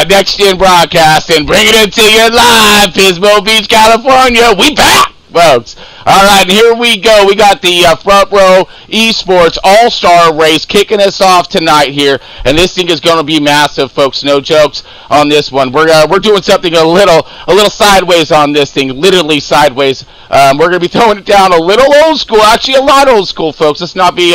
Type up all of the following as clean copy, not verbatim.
Next Gen Broadcasting, bringing it to you live, Pismo Beach, California. We back, folks. All right, and here we go. We got the Front Row Esports All-Star Race kicking us off tonight here, and this thing is going to be massive, folks. No jokes on this one. We're doing something a little sideways on this thing, literally sideways. We're going to be throwing it down a little old school, actually a lot old school, folks. Let's not be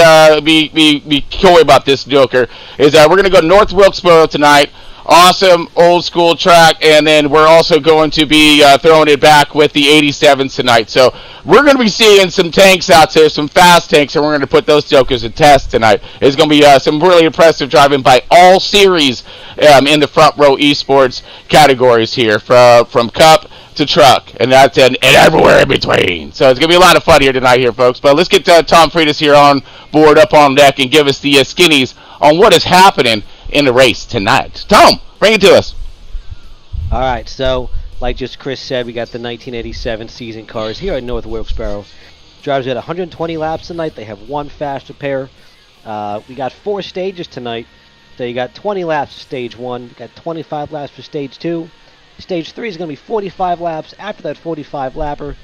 coy about this joker. We're going to go to North Wilkesboro tonight. Awesome old school track, and then we're also going to be throwing it back with the 87s tonight. So we're going to be seeing some tanks out there, some fast tanks, and we're going to put those jokers to test tonight. It's going to be some really impressive driving by all series in the Front Row Esports categories here, from Cup to truck, and that's and everywhere in between. So it's going to be a lot of fun here tonight here, folks. But let's get Tom Freitas here on board, up on deck, and give us the skinnies on what is happening in the race tonight. Tom, bring it to us. All right, so like just Chris said, we got the 1987 season cars here at North Wilkesboro. Drivers at 120 laps tonight. They have one faster pair. We got 4 stages tonight. So you got 20 laps for stage 1. You got 25 laps for stage 2. Stage 3 is going to be 45 laps. After that 45 lapper,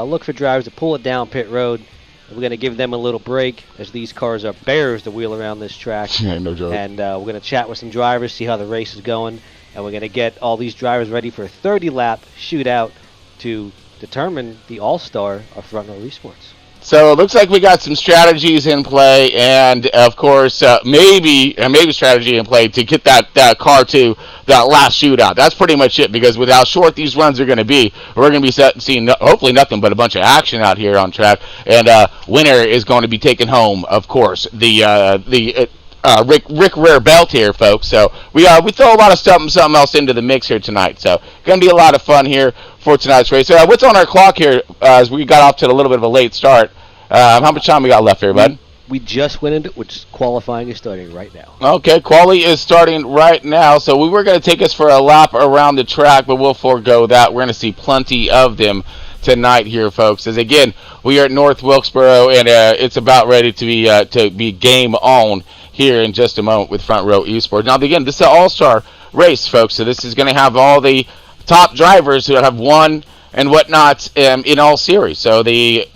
look for drivers to pull it down pit road. We're going to give them a little break, as these cars are bears to wheel around this track. Yeah, no joke. And we're going to chat with some drivers, see how the race is going. And we're going to get all these drivers ready for a 30-lap shootout to determine the all-star of Front Row Esports. So it looks like we got some strategies in play, and of course, maybe strategy in play to get that car to that last shootout. That's pretty much it, because with how short these runs are going to be, we're going to be seeing hopefully nothing but a bunch of action out here on track. And winner is going to be taking home, of course, the Rick Rare belt here, folks. So we throw a lot of something else into the mix here tonight. So going to be a lot of fun here for tonight's race. What's on our clock here, as we got off to a little bit of a late start? How much time we got left here, bud? We just went into which qualifying is starting right now. Okay, quali is starting right now. So we were going to take us for a lap around the track, but we'll forego that. We're going to see plenty of them tonight here, folks. As again, we are at North Wilkesboro, and it's about ready to be game on here in just a moment with Front Row Esports. Now, again, this is an all-star race, folks. So this is going to have all the top drivers who have won and whatnot in all series. So the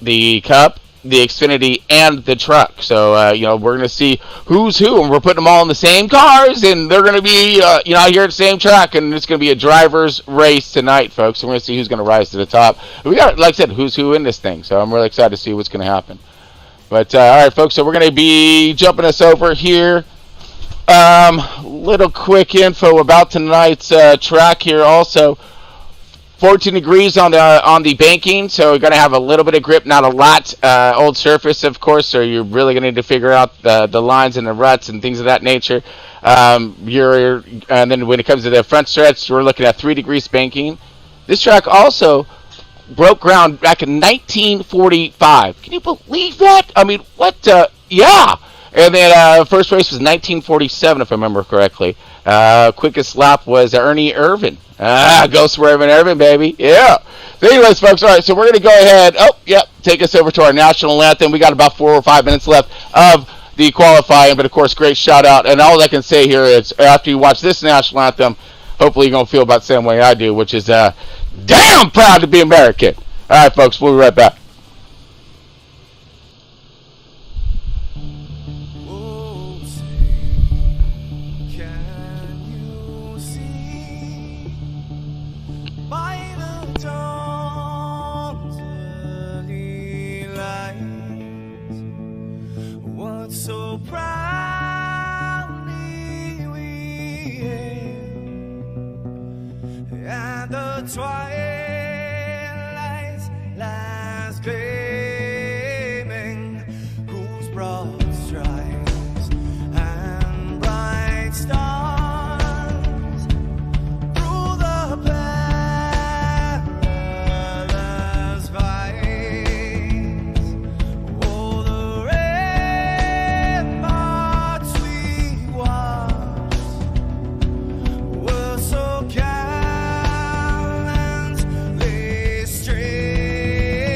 Cup, the Xfinity, and the truck. So we're going to see who's who, and we're putting them all in the same cars, and they're going to be out here at the same track, and it's going to be a driver's race tonight, folks. So we're going to see who's going to rise to the top. We got, like I said, who's who in this thing. So I'm really excited to see what's going to happen. But all right, folks. So we're going to be jumping us over here. Little quick info about tonight's track here. Also, 14 degrees on the banking, so you're going to have a little bit of grip, not a lot. Old surface, of course, so you're really going to need to figure out the lines and the ruts and things of that nature. And then when it comes to the front stretch, we're looking at 3 degrees banking. This track also broke ground back in 1945. Can you believe that? I mean, what? Yeah. And then first race was 1947, if I remember correctly. Quickest lap was Ernie Irvin. Go swerving Irvin, baby. Yeah. So anyways, folks, all right, so we're going to go ahead. Oh, yep, take us over to our national anthem. We got about 4 or 5 minutes left of the qualifying, but, of course, great shout-out. And all I can say here is after you watch this national anthem, hopefully you're going to feel about the same way I do, which is damn proud to be American. All right, folks, we'll be right back. So proudly we hailed at the twilight's last gleaming, whose broad stripes and bright stars through the perilous fights. Oh, the so gallantly straight.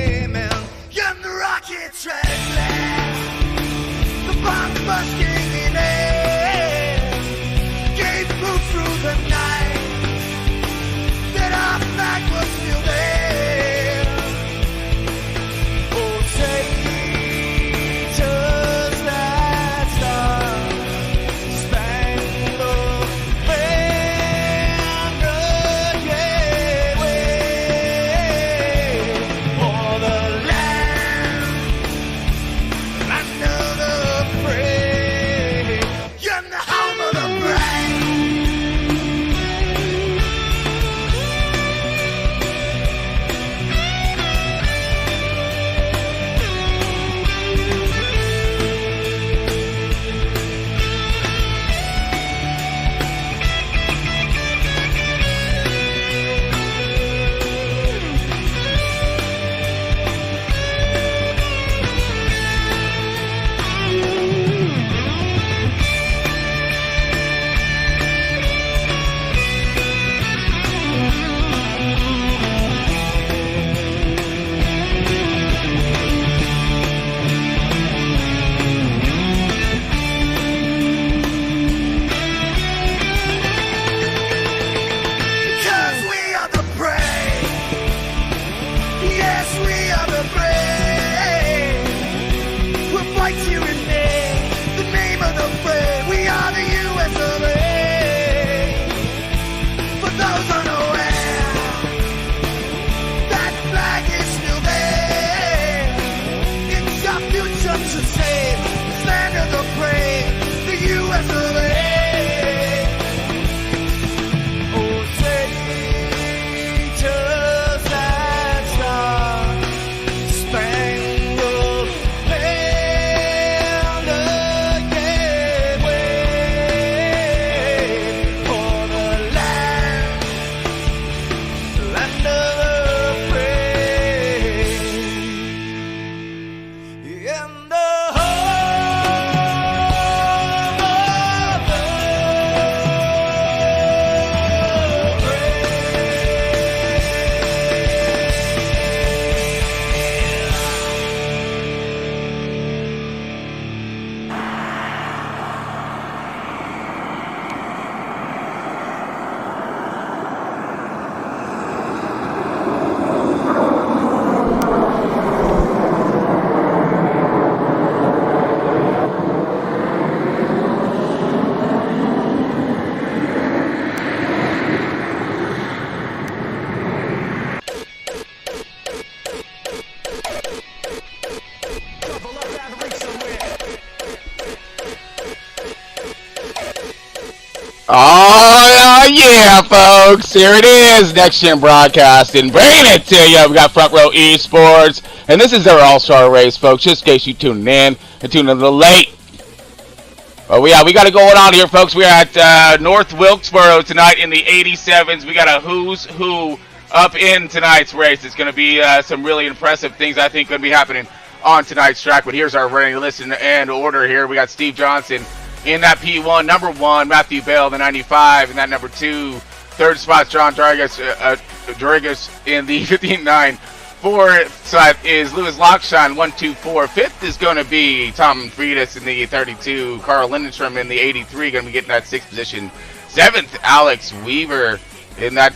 Oh, yeah, folks. Here it is. Next Gen Broadcasting. Bringing it to you. We got Front Row Esports. And this is our All-Star race, folks. Just in case you tuned in and tuned in a little late. Oh, yeah, we got it going on here, folks. We're at North Wilkesboro tonight in the 87s. We got a who's who up in tonight's race. It's going to be some really impressive things, I think, going to be happening on tonight's track. But here's our running list and order here. We got Steve Johnson in that P1, number 1, Matthew Bell, the 95, and that number 2. Third spot, John Dragas in the 59. Fourth side is Louis Lockshine, 124. Fifth is going to be Tom Friedis in the 32. Carl Lindenstrom in the 83, going to be getting that 6th position. Seventh, Alex Weaver in that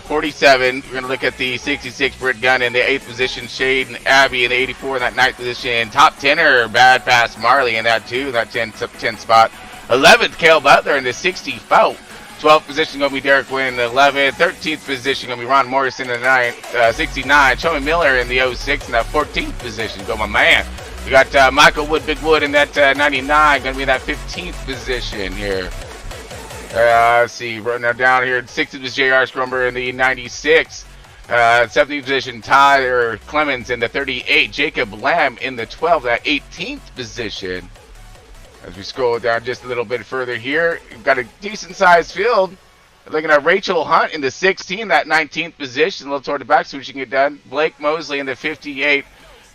47. We're going to look at the 66, Britt Gunn in the 8th position. Shade and Abby in the 84 in that 9th position. Top 10er, Bad Pass Marley in that 2, that 10 spot. 11th, Cale Butler in the 60. 12th position going to be Derek Wynn in the 11th. 13th position going to be Ron Morrison in the 9th, 69. Joey Miller in the 06 in that 14th position. Go my man. We got Michael Wood, Big Wood in that 99. Going to be in that 15th position here. Let's see, right now down here, 60th is J.R. Scrumber in the 96. 70th position, Tyler Clemens in the 38. Jacob Lamb in the 12, that 18th position. As we scroll down just a little bit further here, we've got a decent-sized field. Looking at Rachel Hunt in the 16, that 19th position, a little toward the back so she can get done. Blake Mosley in the 58,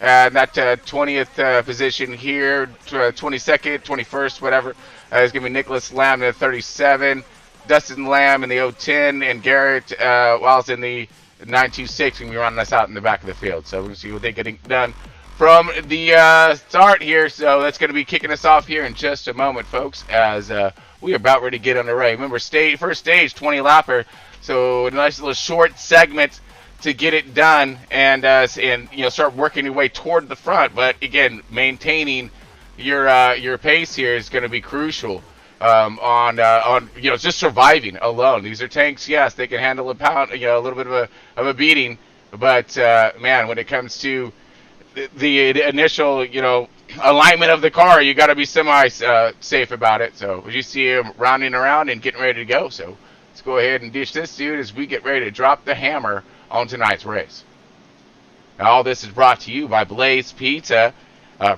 and that 20th position here, 22nd, 21st, whatever. Is going to be Nicholas Lamb in the 37, Dustin Lamb in the 010, and Garrett Wiles in the 926, and we're running us out in the back of the field. So we're going to see what they're getting done from the start here. So that's going to be kicking us off here in just a moment, folks, as we are about ready to get underway. Remember, first stage, 20 lapper, so a nice little short segment to get it done and start working your way toward the front. But again, maintaining your pace here is going to be crucial on just surviving alone. These are tanks, yes, they can handle a pound, a little bit of a beating, but man, when it comes to the initial alignment of the car, you got to be semi safe about it. So as you see him rounding around and getting ready to go, so let's go ahead and dish this dude as we get ready to drop the hammer on tonight's race. Now, all this is brought to you by Blaze Pizza.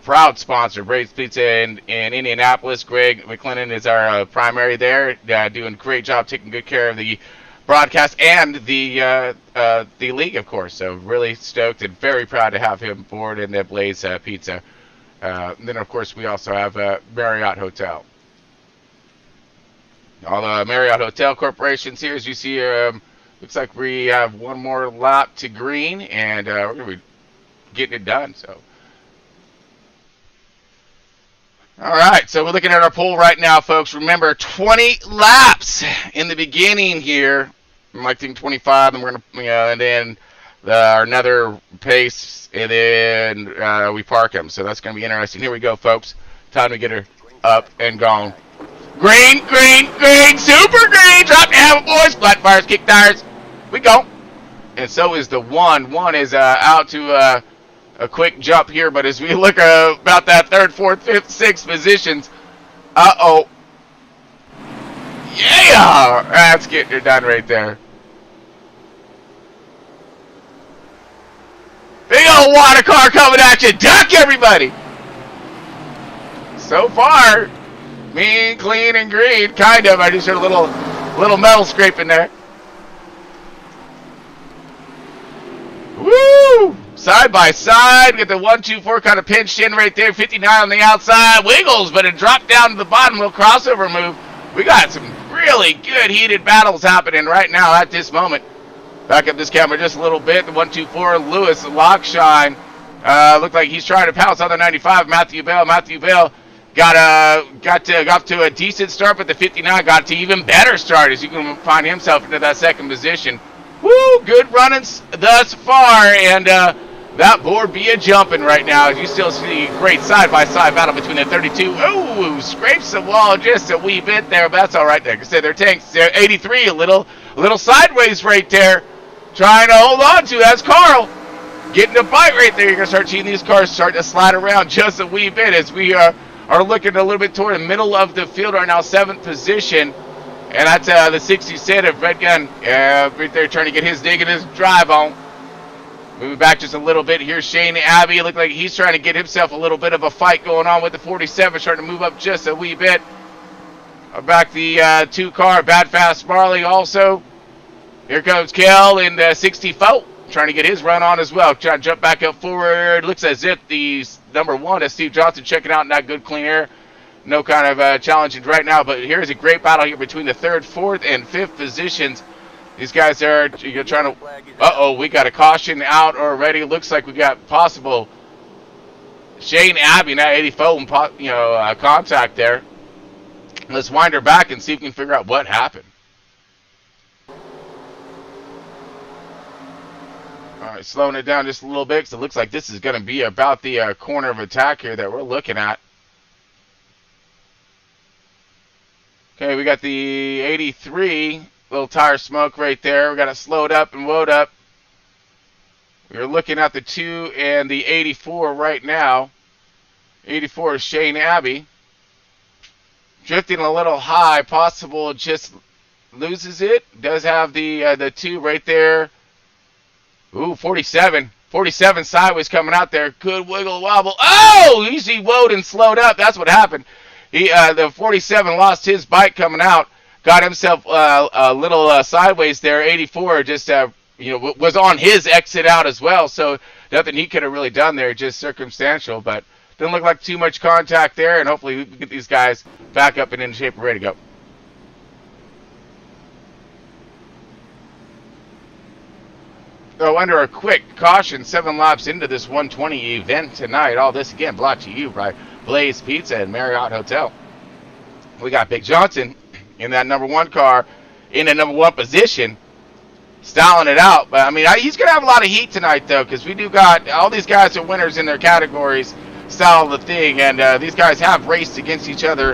Proud sponsor, Braves Pizza in Indianapolis. Greg McLennan is our primary there, doing a great job taking good care of the broadcast and the league, of course. So really stoked and very proud to have him aboard in the Blaze Pizza. Then, of course, we also have Marriott Hotel. All the Marriott Hotel corporations here, as you see, looks like we have one more lap to green, and we're going to be getting it done. So. All right, so we're looking at our poll right now, folks. Remember, 20 laps in the beginning here. I think 25, and we're gonna, and then another pace, and then we park them. So that's gonna be interesting. Here we go, folks. Time to get her up and gone. Green, green, green, super green. Drop down, boys. Flat fires, kick tires. We go. And so is the one. One is out to a quick jump here, but as we look about that 3rd, 4th, 5th, 6th positions, yeah, that's getting her done right there. Big old water car coming at you, duck everybody. So far, mean, clean, and green, kind of. I just heard a little metal scraping there. Woo! Side by side, get the 1, 2, 4 kind of pinched in right there. 59 on the outside, wiggles, but it dropped down to the bottom. Little crossover move. We got some really good heated battles happening right now at this moment. Back up this camera just a little bit. The 1, 2, 4, Lewis Lockshine. Looked like he's trying to pounce on the 95. Matthew Bell. Matthew Bell got off to a decent start, but the 59 got to even better start as you can find himself into that 2nd position. Woo! Good running thus far, and that board be a jumping right now as you still see great side-by-side battle between the 32. Ooh, scrapes the wall just a wee bit there, but that's all right there. Like I said, their tanks, they're 83, a little sideways right there, trying to hold on to. That's Carl getting a bite right there. You're going to start seeing these cars start to slide around just a wee bit as we are looking a little bit toward the middle of the field right now, 7th position. And that's the 67 of Red Gun right there trying to get his dig and his drive on. Moving back just a little bit here, Shane Abbey looked like he's trying to get himself a little bit of a fight going on with the 47, starting to move up just a wee bit. Back the 2 car, Bad Fast Marley also. Here comes Kel in the 64, trying to get his run on as well. Trying to jump back up forward. Looks as if the number 1 is Steve Johnson checking out in that good clean air. No kind of challenge right now, but here's a great battle here between the 3rd, 4th, and 5th positions. These guys are trying to... Uh-oh, we got a caution out already. Looks like we got possible Shane Abbey, now 84, contact there. Let's wind her back and see if we can figure out what happened. All right, slowing it down just a little bit because it looks like this is going to be about the corner of attack here that we're looking at. Okay, we got the 83, little tire smoke right there. We got it slowed up and woed up. We're looking at the 2 and the 84 right now. 84 is Shane Abbey. Drifting a little high, possible just loses it. Does have the 2 right there. Ooh, 47. 47 sideways coming out there. Good wiggle wobble. Oh, easy woed and slowed up. That's what happened. The 47 lost his bike coming out. Got himself a little sideways there. 84 just was on his exit out as well. So nothing he could have really done there. Just circumstantial, but didn't look like too much contact there. And hopefully we can get these guys back up and in shape and ready to go. So under a quick caution, 7 laps into this 120 event tonight. All this again brought to you by Blaze Pizza and Marriott Hotel. We got Big Johnson in that number 1 car in the number 1 position, styling it out. But I mean, he's gonna have a lot of heat tonight though, because we do got all these guys are winners in their categories, style of the thing, and these guys have raced against each other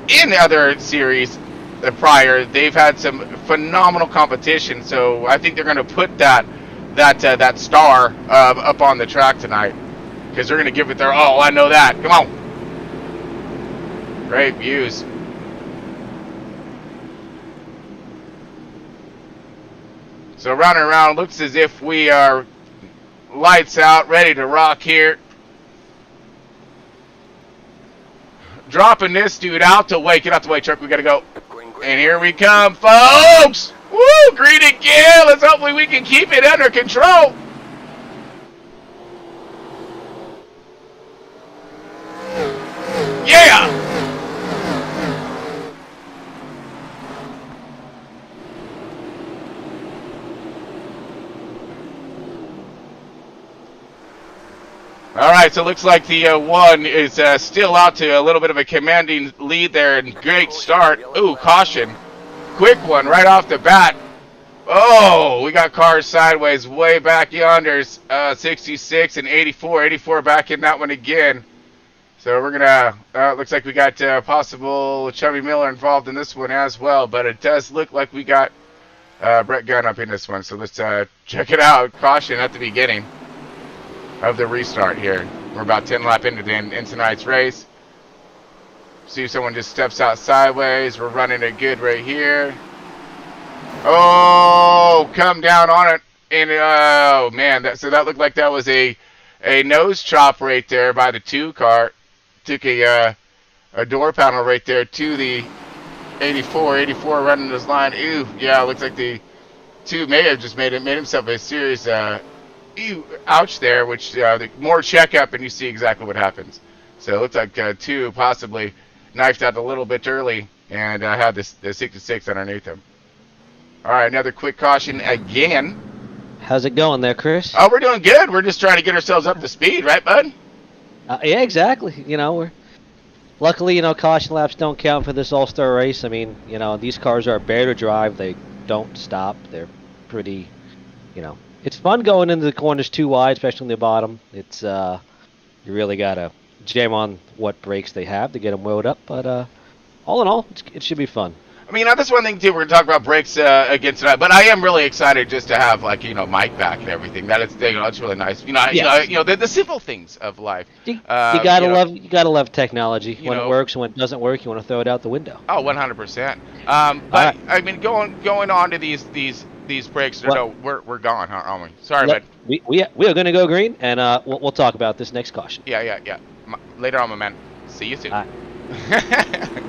in other series prior. They've had some phenomenal competition, so I think they're gonna put that star up on the track tonight, because they're going to give it their all. I know that. Come on. Great views. So running around, looks as if we are lights out, ready to rock here. Dropping this dude out the way. Get out the way, truck. We got to go. And here we come, folks. Woo! Green again. Let's hopefully we can keep it under control. Yeah! All right, so it looks like the 1 is still out to a little bit of a commanding lead there, and great start. Ooh, caution. Quick one right off the bat. Oh, we got cars sideways way back yonder. 66 and 84. 84 back in that one again. So we're going to, looks like we got possible Chubby Miller involved in this one as well. But it does look like we got Brett Gunn up in this one. So let's check it out. Caution at the beginning of the restart here. We're about 10 laps into tonight's race. See if someone just steps out sideways. We're running it good right here. Oh, come down on it. And oh man, so that looked like that was a nose chop right there by the 2 car. Took a door panel right there to the 84 running this line. Ooh, yeah, looks like the 2 may have just made himself a serious ouch there, which the more checkup and you see exactly what happens. So it looks like 2 possibly knifed out a little bit early and had the 66 underneath him. All right, another quick caution again. How's it going there, Chris? Oh, we're doing good. We're just trying to get ourselves up to speed, right, bud? Yeah, exactly. We're luckily, caution laps don't count for this all-star race. I mean, these cars are bare to drive. They don't stop. They're pretty, it's fun going into the corners too wide, especially in the bottom. It's you really gotta jam on what brakes they have to get them wheeled up. But all in all, it should be fun. I mean, that's one thing too. We're gonna talk about brakes again tonight, but I am really excited just to have like Mike back and everything. That is, it's really nice. Yes. The simple things of life. You gotta love technology. You When it know, works and when it doesn't work, you want to throw it out the window. Oh, 100%. All But right. I mean, going on to these breaks. What? No, we're gone, aren't we? Sorry, Let, bud. we are going to go green, and we'll talk about this next caution. Yeah. Later on, my man. See you soon. All right.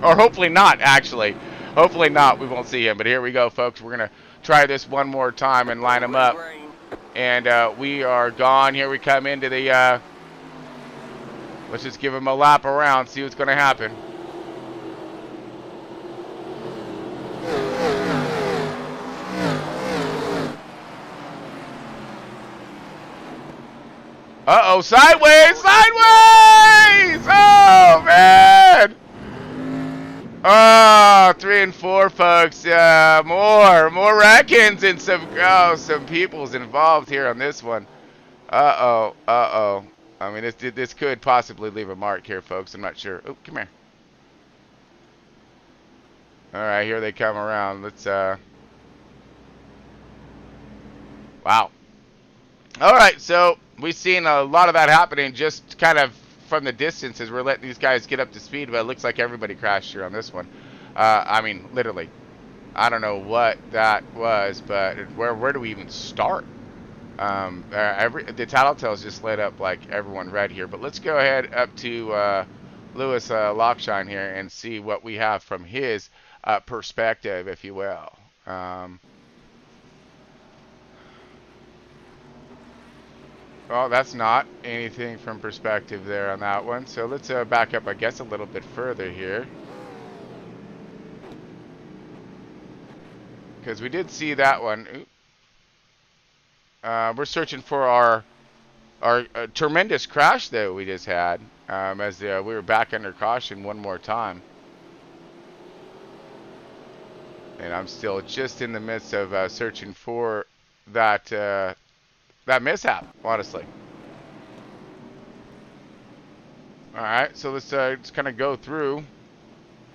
Or hopefully not. Actually, hopefully not. We won't see him. But here we go, folks. We're gonna try this one more time and line them up. And we are gone. Here we come into the. Let's just give him a lap around. See what's gonna happen. Uh-oh, sideways! Oh, man! Oh, 3 and 4, folks. More wreckings and some people's involved here on this one. Uh-oh. I mean, this could possibly leave a mark here, folks. I'm not sure. Oh, come here. All right, here they come around. Let's, Wow. All right, so we've seen a lot of that happening just kind of from the distance as we're letting these guys get up to speed, but it looks like everybody crashed here on this one. I mean, literally. I don't know what that was, but where do we even start? The tattletales just lit up like everyone red here, but let's go ahead up to Lewis Lockshine here and see what we have from his perspective, if you will. Well, that's not anything from perspective there on that one. So let's back up, I guess, a little bit further here. Because we did see that one. We're searching for our tremendous crash that we just had as we were back under caution one more time. And I'm still just in the midst of searching for that that mishap, honestly. All right, so let's just kind of go through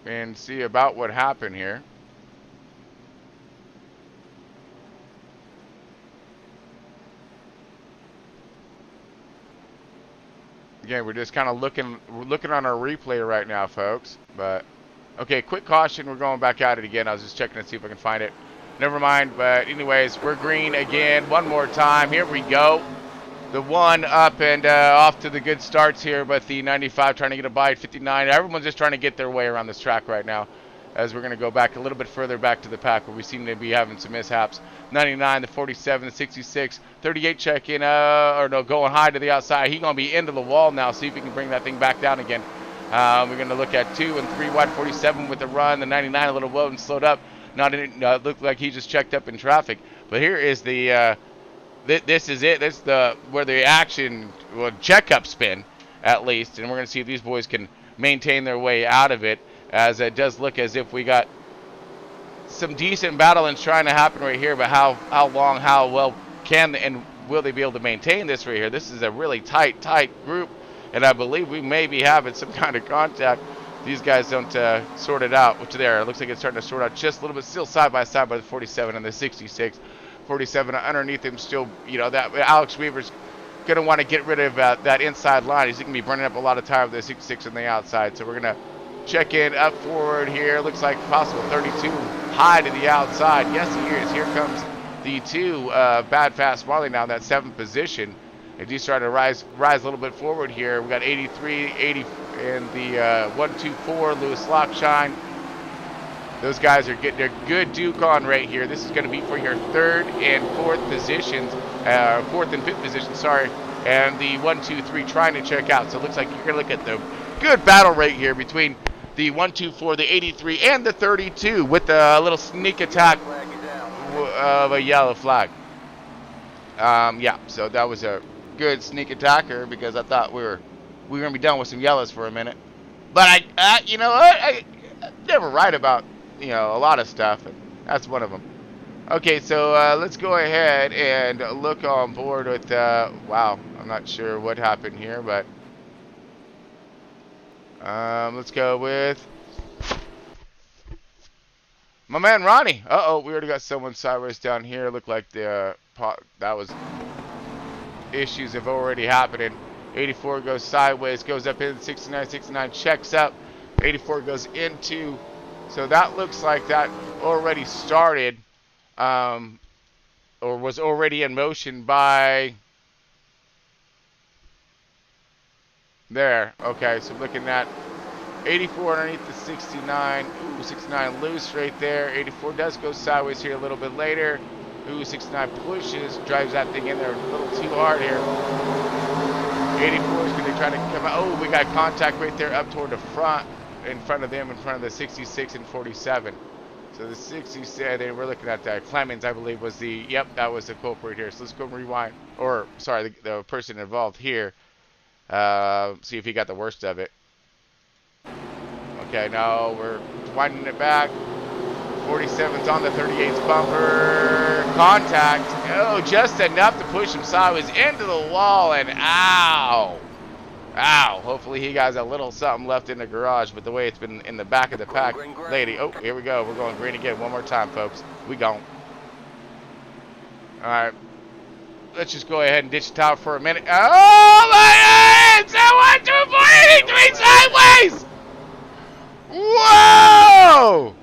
and see about what happened here. Again, we're just kind of looking on our replay right now, folks. But okay, quick caution. We're going back at it again. I was just checking to see if I can find it. Never mind. But anyways, we're green again. One more time. Here we go. The one up and off to the good starts here, but the 95 trying to get a bite. 59. Everyone's just trying to get their way around this track right now. As we're going to go back a little bit further back to the pack where we seem to be having some mishaps. 99, the 47, the 66, 38 check in, going high to the outside. He's going to be into the wall now. See if he can bring that thing back down again. We're going to look at 2 and 3 wide, 47 with the run. The 99 a little low and slowed up. Looked like he just checked up in traffic. But here is the, this is it. This is where the action, checkup spin at least. And we're going to see if these boys can maintain their way out of it. As it does look as if we got some decent battling trying to happen right here, but how long, how well can and will they be able to maintain this right here? This is a really tight group, and I believe we may be having some kind of contact. These guys don't sort it out, which there, it looks like it's starting to sort out just a little bit, still side by side by the 47 and the 66. 47 underneath him still, that Alex Weaver's going to want to get rid of that inside line. He's going to be burning up a lot of time with the 66 on the outside, so we're going to check in up forward here. Looks like possible 32 high to the outside. Yes, he is. Here comes the 2 Bad Fast Marley now in that 7th position. They do start to rise a little bit forward here. We got 83, 80, and the 124 Lewis Lockshine. Those guys are getting a good Duke on right here. This is going to be for your 3rd and 4th positions, 4th and 5th positions, sorry. And the 1, 2, 3 trying to check out. So it looks like you're going to look at the good battle right here between the 124, the 83, and the 32 with a little sneak attack of a yellow flag. Yeah, so that was a good sneak attacker because I thought we were going to be done with some yellows for a minute. But I'm never right about a lot of stuff, and that's one of them. Okay, so let's go ahead and look on board with wow, I'm not sure what happened here, but let's go with My man Ronnie. Uh-oh, we already got someone sideways down here. Looked like the that was issues have already happened. 84 goes sideways, goes up in 69. 69 checks up. 84 goes into. So that looks like that already started, or was already in motion by there. Okay, so looking at 84 underneath the 69. Ooh, 69 loose right there. 84 does go sideways here a little bit later. Ooh, 69 pushes, drives that thing in there a little too hard here. 84 is going to try to come out. Oh, we got contact right there up toward the front, in front of them, in front of the 66 and 47. So the 66, we're looking at that. Clemens, I believe, was the, yep, that was the culprit here. So let's go rewind, or sorry, the person involved here. See if he got the worst of it. Okay, no, we're winding it back. 47's on the 38's bumper. Contact. Oh, just enough to push him sideways into the wall, and ow. Ow. Hopefully he has a little something left in the garage, but the way it's been in the back of the pack. Lady, oh, here we go. We're going green again one more time, folks. We gone. All right. Let's just go ahead and ditch the top for a minute. Oh, my God! It's a 1, 2, 4, 83 sideways! Whoa!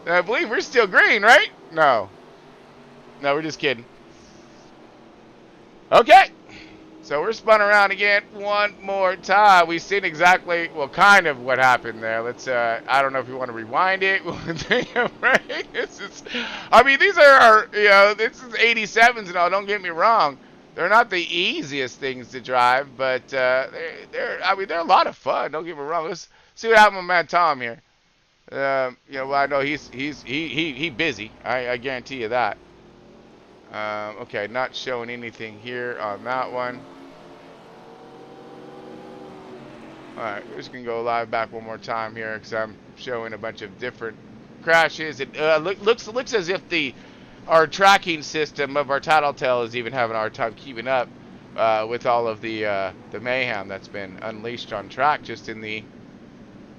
I believe we're still green, right? No. No, we're just kidding. Okay. So we're spun around again one more time. We've seen exactly, well, kind of what happened there. Let's, I don't know if you want to rewind it. Right? This is, I mean, these are, you know, this is 87s and all, don't get me wrong. They're not the easiest things to drive, but I mean, they're a lot of fun. Don't get me wrong. Let's see what happened with my man Tom here. You know, well, I know he's busy. I guarantee you that. Okay, not showing anything here on that one. All right, we're just gonna go live back one more time here because I'm showing a bunch of different crashes. It looks as if our tracking system of our tattletale is even having a hard time keeping up with all of the mayhem that's been unleashed on track just in the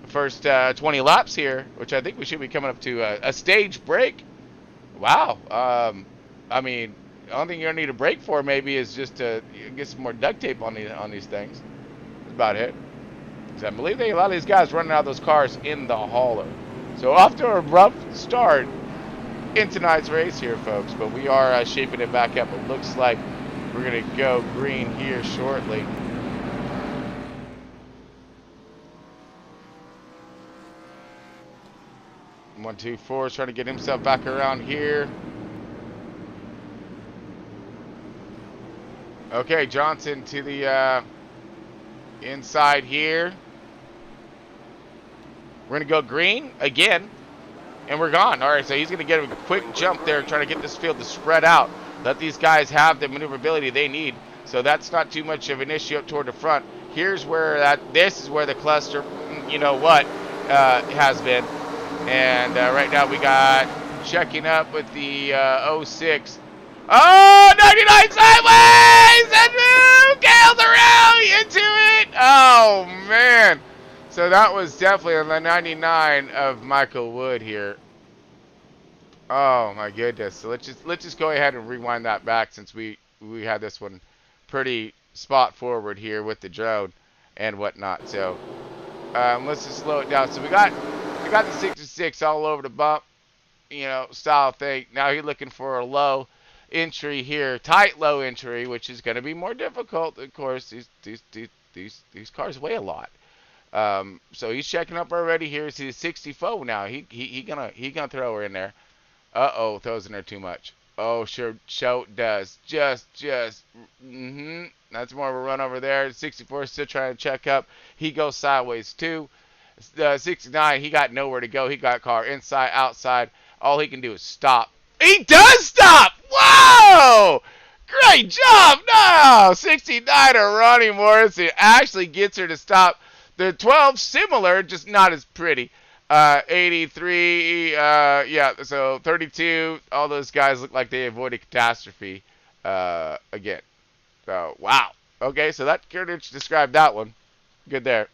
first 20 laps here, which I think we should be coming up to a stage break. Wow. I mean, the only thing you're gonna need a break for maybe is just to get some more duct tape on these things. That's about it. Because I believe a lot of these guys running out of those cars in the hauler. So off to a rough start in tonight's race here, folks. But we are shaping it back up. It looks like we're gonna go green here shortly. 1, 2, 4 is trying to get himself back around here. Okay, Johnson to the inside here. We're going to go green again, and we're gone. All right, so he's going to get a quick jump there, trying to get this field to spread out. Let these guys have the maneuverability they need. So that's not too much of an issue up toward the front. Here's where this is where the cluster, you know what, has been. And right now we got checking up with the 06. Oh, 99 sideways! And Gale's around into it! Oh, man. So that was definitely on the 99 of Michael Wood here. Oh, my goodness. So let's just go ahead and rewind that back since we had this one pretty spot forward here with the drone and whatnot. So let's just slow it down. So we got the 66 all over the bump, you know, style thing. Now he's looking for a low entry here, tight low entry, which is going to be more difficult. Of course, these cars weigh a lot. So he's checking up already. Here's his 64 now. He gonna throw her in there. Uh-oh, throws in there too much. Oh, sure does. Just. That's more of a run over there. 64 is still trying to check up. He goes sideways too. 69, he got nowhere to go. He got car inside, outside. All he can do is stop. He does stop! Whoa! Great job! No! 69 or Ronnie Morrison actually gets her to stop. The 12 similar, just not as pretty. 83, yeah, so 32. All those guys look like they avoided catastrophe again. So, wow. Okay, so that could describe that one. Good there.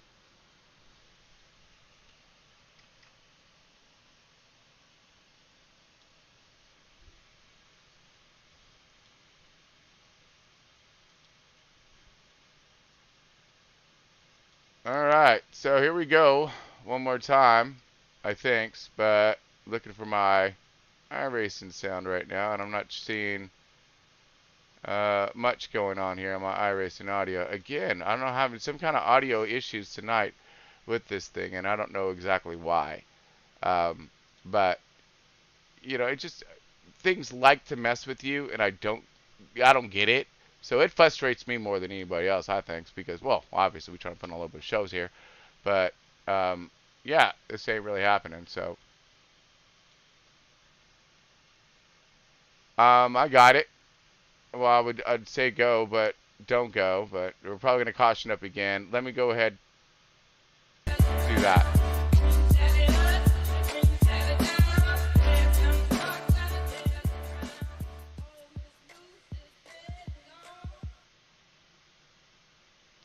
All right, so here we go. One more time, I think, but looking for my iRacing sound right now, and I'm not seeing much going on here on my iRacing audio. Again, I don't know, having some kind of audio issues tonight with this thing, and I don't know exactly why. But you know, it just things like to mess with you, and I don't get it. So it frustrates me more than anybody else, I think, because well, obviously we try to put on a little bit of shows here, but yeah, this ain't really happening. So I got it. Well, I'd say go, but don't go. But we're probably gonna caution up again. Let me go ahead do that.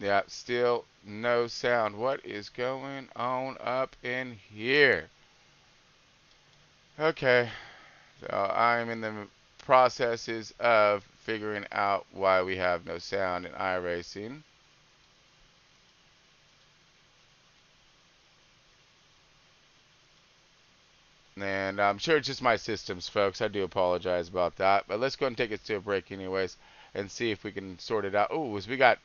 Yeah, still no sound. What is going on up in here? Okay, so I'm in the processes of figuring out why we have no sound in iRacing. And I'm sure it's just my systems, folks. I do apologize about that. But let's go and take it to a break anyways and see if we can sort it out. Oh, as we got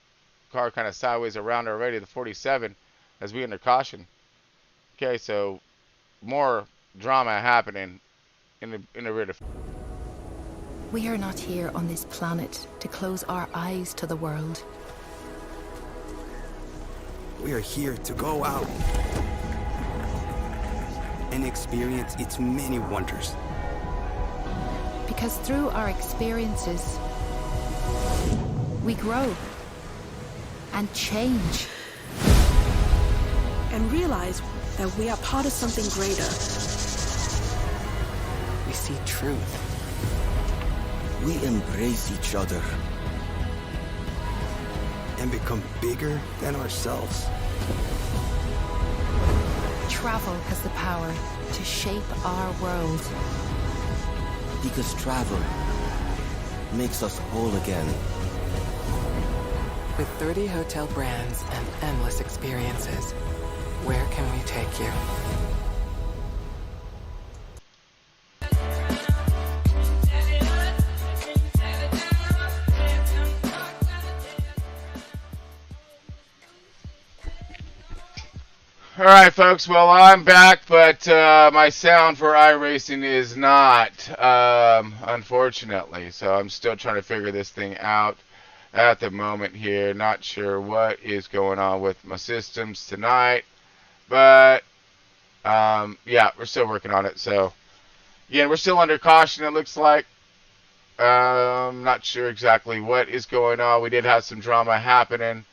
car kind of sideways around already, the 47, as we under caution. Okay, so more drama happening in the rear. We are not here on this planet to close our eyes to the world. We are here to go out and experience its many wonders. Because through our experiences, we grow and change. And realize that we are part of something greater. We see truth. We embrace each other and become bigger than ourselves. Travel has the power to shape our world. Because travel makes us whole again. With 30 hotel brands and endless experiences, where can we take you? All right, folks. Well, I'm back, but my sound for iRacing is not, unfortunately. So I'm still trying to figure this thing out at the moment here. Not sure what is going on with my systems tonight, but yeah, we're still working on it. So again, we're still under caution, it looks like. Not sure exactly what is going on. We did have some drama happening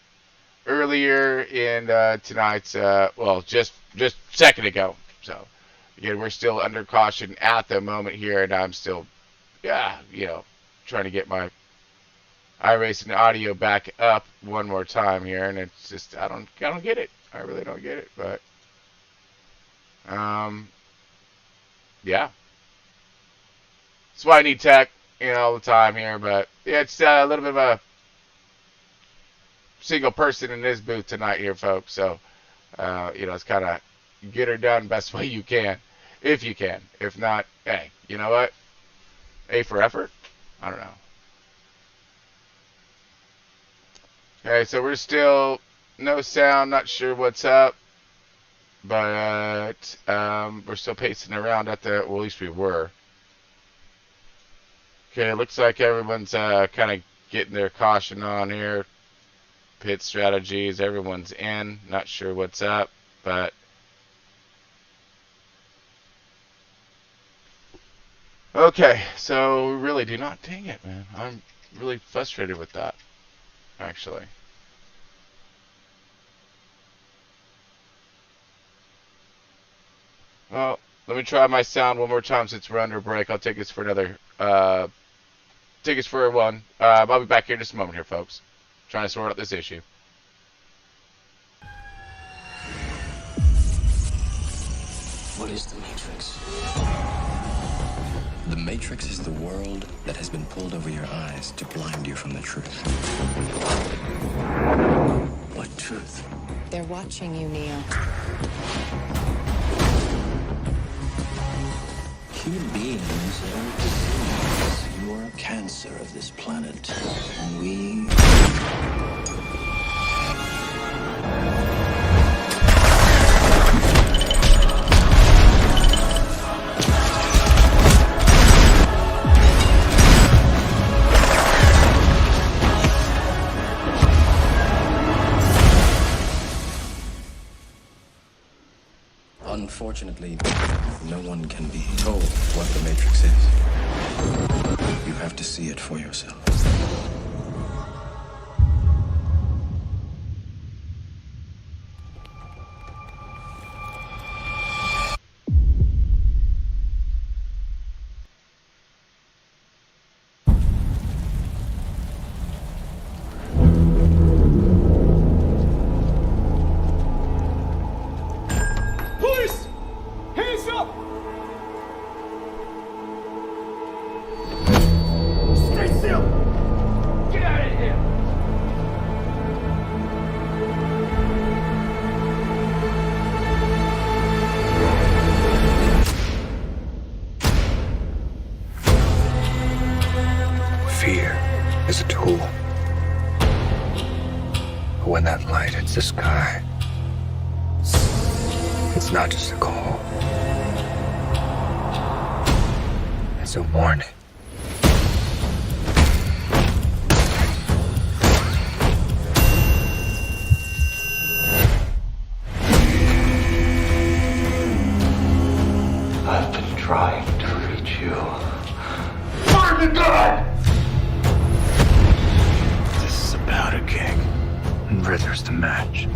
earlier in tonight's, well, just a second ago. So again, we're still under caution at the moment here, and I'm still, yeah, you know, trying to get my iRacing audio back up one more time here, and it's just I don't get it. I really don't get it, but yeah, that's why I need tech, you know, all the time here. But yeah, it's a little bit of a single person in this booth tonight here, folks. So you know, it's kind of get her done best way you can, if you can. If not, hey, you know what? A for effort. I don't know. Okay, so we're still no sound, not sure what's up, but we're still pacing around at the, well, at least we were. Okay, it looks like everyone's kind of getting their caution on here. Pit strategies, everyone's in, not sure what's up, but okay, so we really do not, dang it, man. I'm really frustrated with that, actually. Well, let me try my sound one more time since we're under break. I'll take us for another, take us for one. I'll be back here in just a moment here, folks. Trying to sort out this issue. What is the Matrix? The Matrix is the world that has been pulled over your eyes to blind you from the truth. What truth? They're watching you, Neo. Human beings are a disease. You are a cancer of this planet. And we... Unfortunately, no one can be told what the Matrix is. You have to see it for yourself. Fear is a tool. But when that light hits the sky, it's not just a call. It's a warning. I've been trying to reach you. Burn to God! This is about a king, and Rither's the match.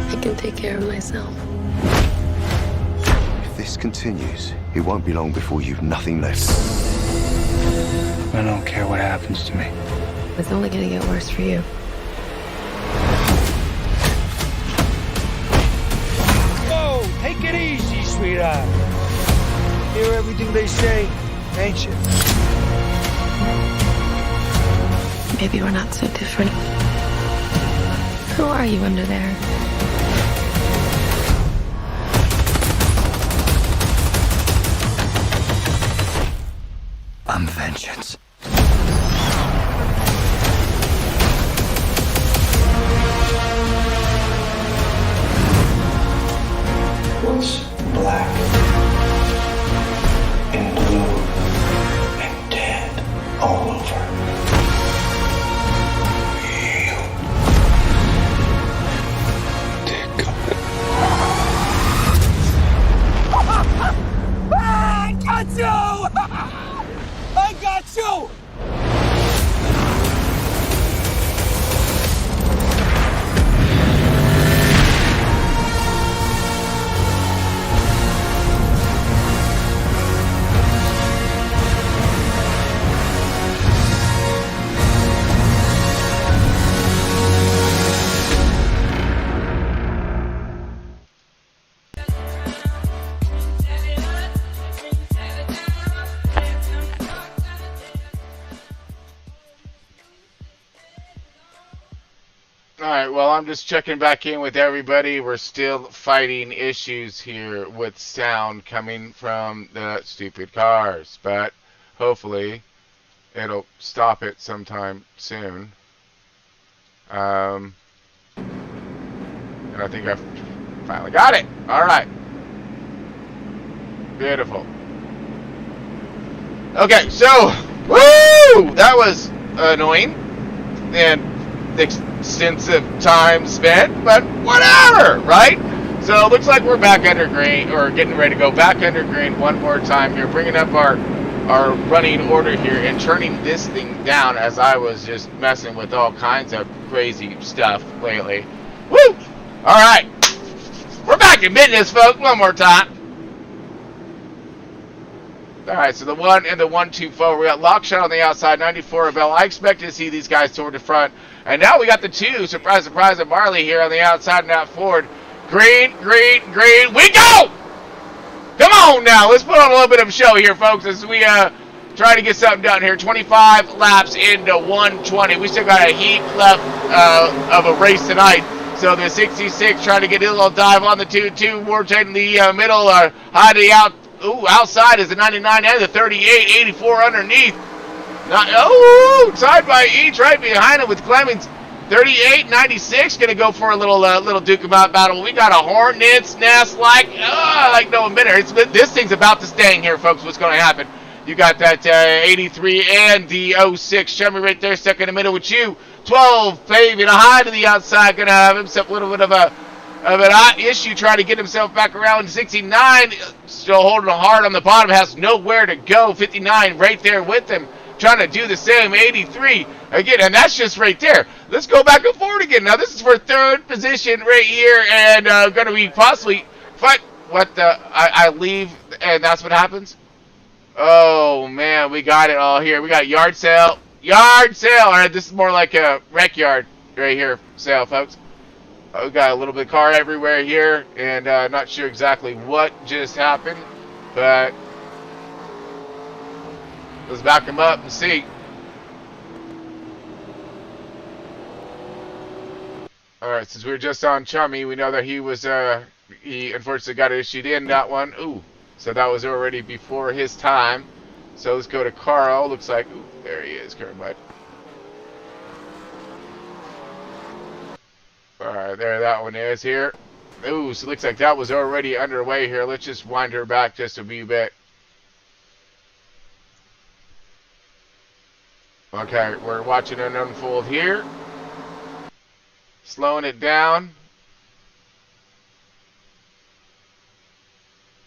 I can take care of myself. If this continues, it won't be long before you've nothing left. I don't care what happens to me. It's only gonna get worse for you. Whoa, take it easy, sweetheart. Hear everything they say, ain't you? Maybe we're not so different. Who are you under there? I'm vengeance. What's black and blue and dead all over? You. Take it. I got you! I got you! Alright, well, I'm just checking back in with everybody. We're still fighting issues here with sound coming from the stupid cars, but hopefully it'll stop it sometime soon. And I think I've finally got it. Alright. Beautiful. Okay, so, woo! That was annoying. And extensive time spent, but whatever, right? So it looks like we're back under green, or getting ready to go back under green one more time here, bringing up our running order here and turning this thing down as I was just messing with all kinds of crazy stuff lately. Woo! Alright, we're back in business, folks, one more time. Alright, so the 1 and the 1-2-4. We got Lockshot on the outside, 94 Bell. I expected to see these guys toward the front. And now we got the 2, surprise, surprise, of Marley here on the outside and out forward. Green, green, green. We go! Come on now. Let's put on a little bit of a show here, folks, as we try to get something done here. 25 laps into 120. We still got a heap left of a race tonight. So the 66 trying to get a little dive on the 2-2. More taking the middle, high to the outside is the 99 and the 38, 84 underneath. Side by each, right behind him with Clemens. 38, 96, gonna go for a little Duke 'em out battle. We got a hornet's nest like no emitter. This thing's about to sting here, folks. What's gonna happen? You got that 83 and the 06 Chummy right there, stuck in the middle with you. 12, paving a high to the outside, gonna have himself a little bit of an issue trying to get himself back around. 69, still holding hard on the bottom, has nowhere to go. 59 right there with him, trying to do the same. 83 again, and that's just right there. Let's go back and forward again. Now this is for third position right here, and going to be possibly I leave, and that's what happens. Oh man, we got it all here. We got yard sale. All right, this is more like a wreck yard right here sale, folks. We got a little bit of car everywhere here, and not sure exactly what just happened, but let's back him up and see. All right, since we were just on Chummy, we know that he was he unfortunately got issued in that one. Ooh, so that was already before his time. So let's go to Carl. Looks like, ooh, there he is, Kermit. All right, there that one is here. Ooh, so it looks like that was already underway here. Let's just wind her back just a wee bit. Okay, we're watching it unfold here. Slowing it down.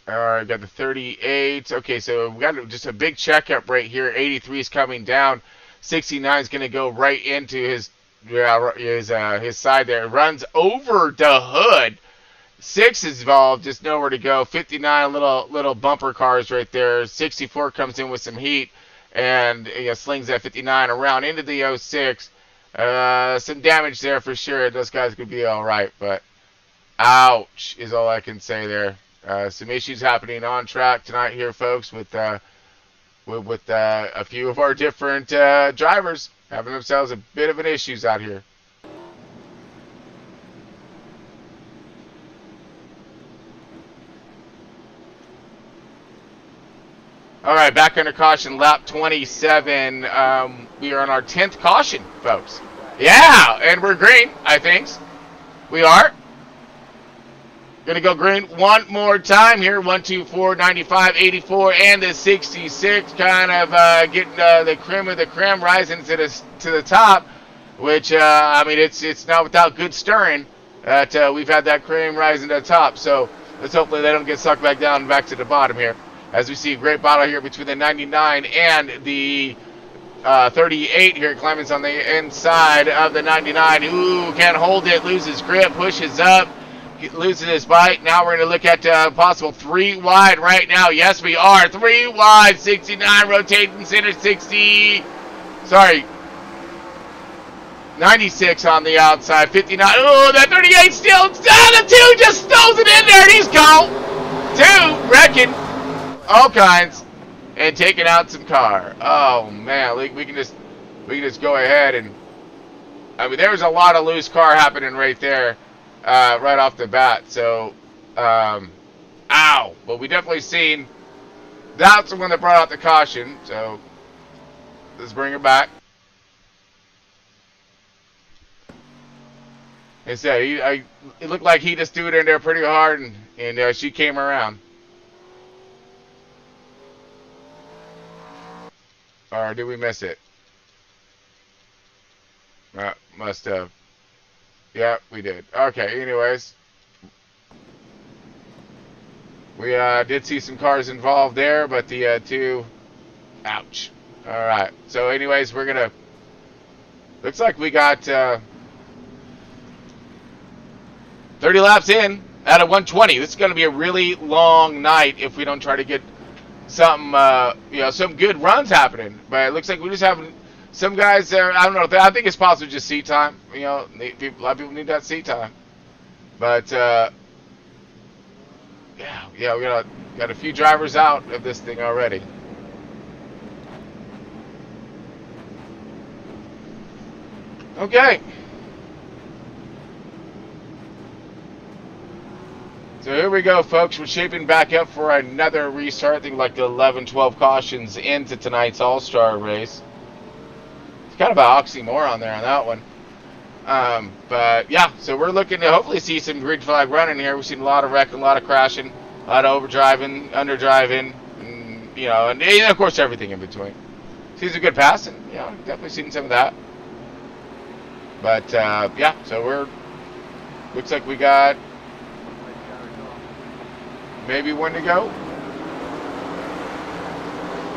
Alright, got the 38. Okay, so we got just a big checkup right here. 83 is coming down. 69 is going to go right into his side there. It runs over the hood. 6 is involved, just nowhere to go. 59, little bumper cars right there. 64 comes in with some heat and slings that 59 around into the 06. Some damage there for sure. Those guys could be all right, but ouch is all I can say there. Some issues happening on track tonight here, folks, with a few of our different drivers having themselves a bit of an issues out here. All right, back under caution, lap 27. We are on our 10th caution, folks. Yeah, and we're green, I think. We are. Gonna go green one more time here. 1, 2, 4, 95, 84, and the 66. Kind of getting the creme of the creme rising to the top, which I mean it's not without good stirring that we've had that cream rising to the top. So let's hopefully they don't get sucked back down and back to the bottom here. As we see a great battle here between the 99 and the 38 here. Clemens on the inside of the 99. Ooh, can't hold it. Loses grip. Pushes up. Loses his bite. Now we're going to look at possible 3 wide right now. Yes, we are. 3 wide. 69 rotating center. 60. Sorry. 96 on the outside. 59. Ooh, that 38 still. The 2 just throws it in there and he's gone. 2 wrecking all kinds and taking out some car. Oh man, we can just go ahead and I mean there's a lot of loose car happening right there, right off the bat. So, ow! But we definitely seen that's the one that brought out the caution. So let's bring her back. Instead, it looked like he just threw it in there pretty hard, and she came around. Or did we miss it? Must have. Yeah, we did. Okay, anyways. We did see some cars involved there, but the 2... Ouch. Alright, so anyways, we're going to... Looks like we got 30 laps in out of 120. This is going to be a really long night if we don't try to get some some good runs happening, but it looks like we just have some guys there. I don't know. I think it's possibly just seat time. A lot of people need that seat time. But yeah, we got a few drivers out of this thing already. Okay. So here we go, folks. We're shaping back up for another restart. I think like the 11, 12 cautions into tonight's All-Star race. It's kind of an oxymoron there on that one. But yeah, so we're looking to hopefully see some green flag running here. We've seen a lot of wrecking, a lot of crashing, a lot of overdriving, underdriving, and, you know, and of course everything in between. See some good passing, you know, definitely seen some of that. But yeah, so looks like we got maybe one to go.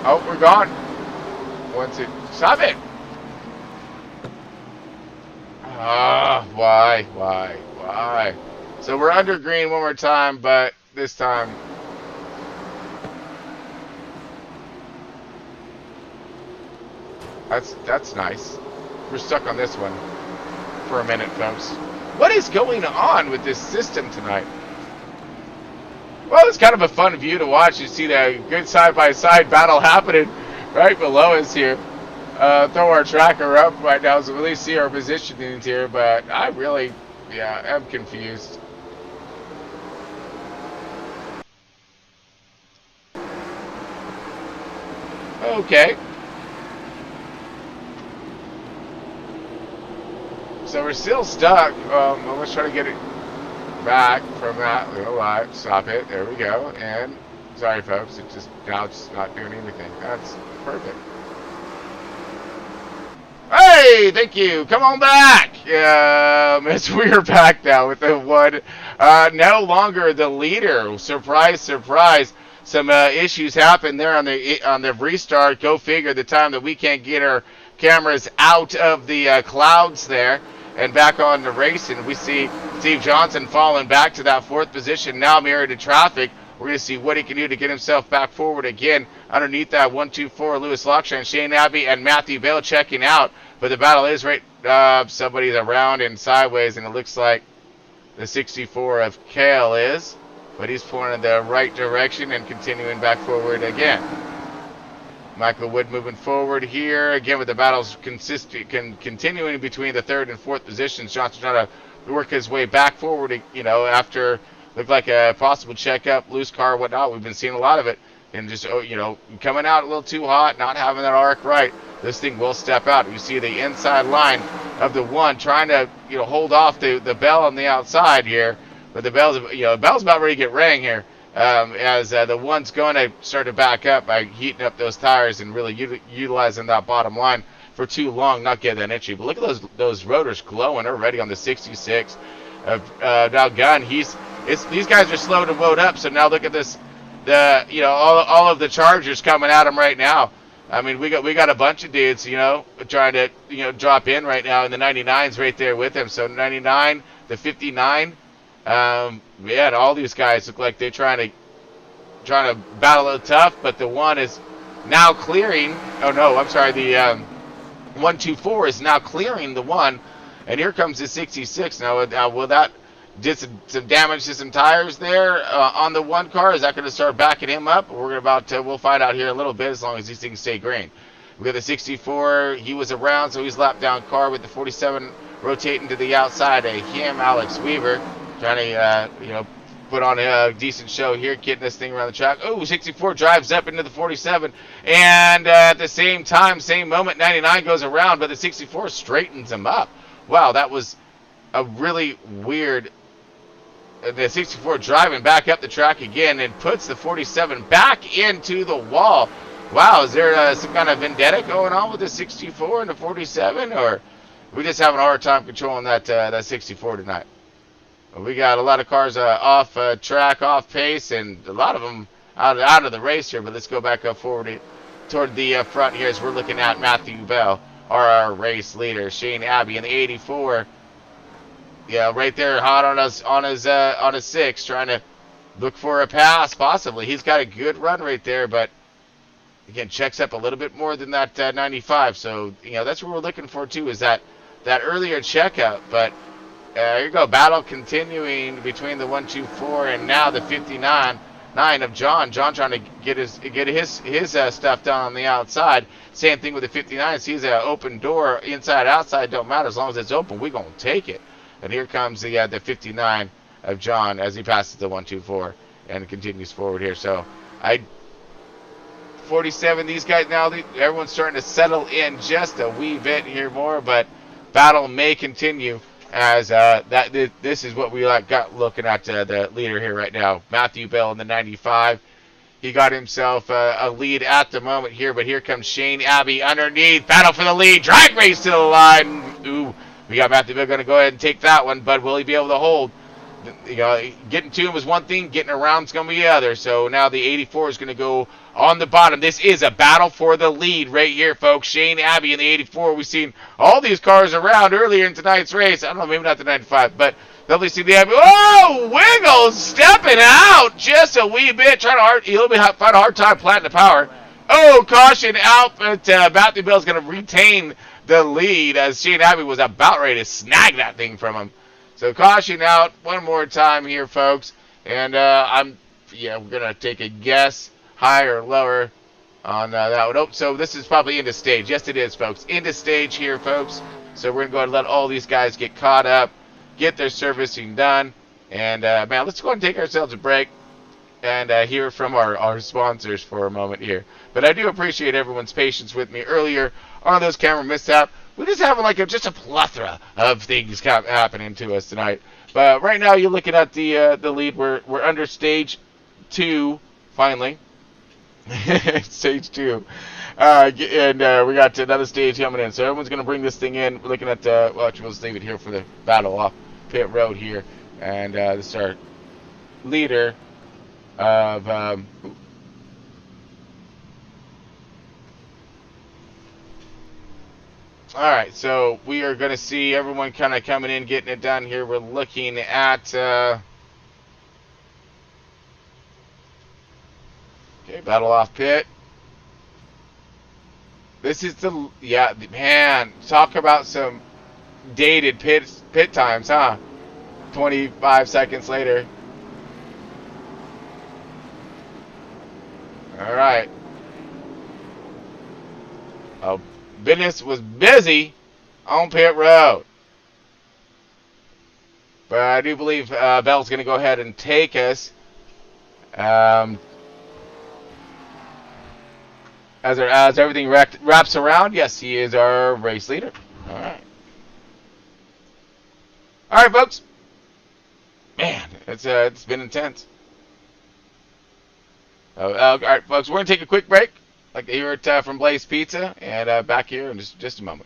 Oh, we're gone. Stop it. Why? So we're under green one more time, but this time that's nice. We're stuck on this one for a minute, folks. What is going on with this system tonight? Well, it's kind of a fun view to watch. You see the good side-by-side battle happening right below us here. Throw our tracker up right now so we at least see our positionings here, but I really, am confused. Okay. So we're still stuck. Let's try to get it back from that little light. Stop it. There we go. And sorry, folks. Now it's not doing anything. That's perfect. Hey, thank you. Come on back. We're back now with the one. No longer the leader. Surprise, surprise. Some issues happened there on the restart. Go figure. The time that we can't get our cameras out of the clouds there and back on the race, and we see Steve Johnson falling back to that fourth position, now mirrored to traffic. We're going to see what he can do to get himself back forward again. Underneath that 1-2-4, Lewis Lockshine, Shane Abbey, and Matthew Bale checking out. But the battle is right. Somebody's around and sideways, and it looks like the 64 of Kale is. But he's pulling in the right direction and continuing back forward again. Michael Wood moving forward here. Again, with the battles continuing between the third and fourth positions. Johnson trying to work his way back forward, after looked like a possible checkup, loose car, whatnot. We've been seeing a lot of it. And just, coming out a little too hot, not having that arc right. This thing will step out. You see the inside line of the one trying to, hold off the Bell on the outside here. But the Bell's about ready to get rang here. As the one's going to start to back up by heating up those tires and really utilizing that bottom line for too long, not getting that entry. But look at those rotors glowing already on the 66. Now Gunn, these guys are slow to load up. So now look at this, all of the Chargers coming at him right now. I mean, we got a bunch of dudes, trying to drop in right now, and the 99's right there with him. So 99, the 59. And all these guys look like they're trying to battle it tough, but the one is now clearing. Oh no, I'm sorry. The 124 is now clearing the one, and here comes the 66. Now will that did some damage to some tires there on the one car? Is that going to start backing him up? We'll find out here in a little bit, as long as these things stay green. We got the 64. He was around, so he's lapped down car with the 47 rotating to the outside. Alex Weaver. Trying to, put on a decent show here, getting this thing around the track. Oh, 64 drives up into the 47. And at the same time, same moment, 99 goes around, but the 64 straightens him up. Wow, that was a really weird. The 64 driving back up the track again and puts the 47 back into the wall. Wow, is there some kind of vendetta going on with the 64 and the 47? Or are we just having a hard time controlling that 64 tonight? We got a lot of cars off track, off pace, and a lot of them out of the race here. But let's go back up forward toward the front here as we're looking at Matthew Bell, our race leader. Shane Abbey in the 84. Yeah, right there, hot on his 6, trying to look for a pass, possibly. He's got a good run right there, but again, checks up a little bit more than that 95. So that's what we're looking for too, is that earlier checkup, but. Here you go, battle continuing between the 124 and now the 59 of John. John trying to get his stuff done on the outside. Same thing with the 59. Sees an open door, inside, outside, don't matter. As long as it's open, we're going to take it. And here comes the 59 of John as he passes the 1-2-4 and continues forward here. So 47, these guys now, everyone's starting to settle in just a wee bit here more, but battle may continue as this is what we got looking at the leader here right now. Matthew Bell in the 95. He got himself a lead at the moment here, but here comes Shane Abbey underneath. Battle for the lead. Drag race to the line. Ooh, we got Matthew Bell going to go ahead and take that one, but will he be able to hold? Getting to him is one thing, getting around is going to be the other. So now the 84 is going to go on the bottom. This is a battle for the lead right here, folks. Shane Abbey in the 84. We've seen all these cars around earlier in tonight's race. I don't know, maybe not the 95, but lovely to see the Abbey. Oh, Wiggles stepping out just a wee bit, find a hard time planting the power. Oh, caution out, but Matthew Bell's going to retain the lead as Shane Abbey was about ready to snag that thing from him. So caution out one more time here, folks. And we're going to take a guess, higher or lower on that one. Oh, so this is probably into stage. Yes, it is, folks. Into stage here, folks. So we're going to go ahead and let all these guys get caught up, get their servicing done. And, man, let's go ahead and take ourselves a break and hear from our sponsors for a moment here. But I do appreciate everyone's patience with me earlier on those camera mishaps. We're just having just a plethora of things happening to us tonight. But right now you're looking at the lead. We're under stage 2, finally. Stage 2. And we got another stage coming in. So everyone's going to bring this thing in. We're looking at, we'll just leave it here for the battle off pit road here. And this is our leader of... Alright, so we are going to see everyone kind of coming in, getting it done here. We're looking at... okay, battle off pit. This is the... Yeah, man, talk about some dated pit times, huh? 25 seconds later. Alright. Oh, business was busy on pit road. But I do believe Bell's going to go ahead and take us as everything wraps around. Yes, he is our race leader. All right, folks. Man, it's been intense. All right, folks, we're going to take a quick break. Like to hear it from Blaze Pizza, and back here in just a moment.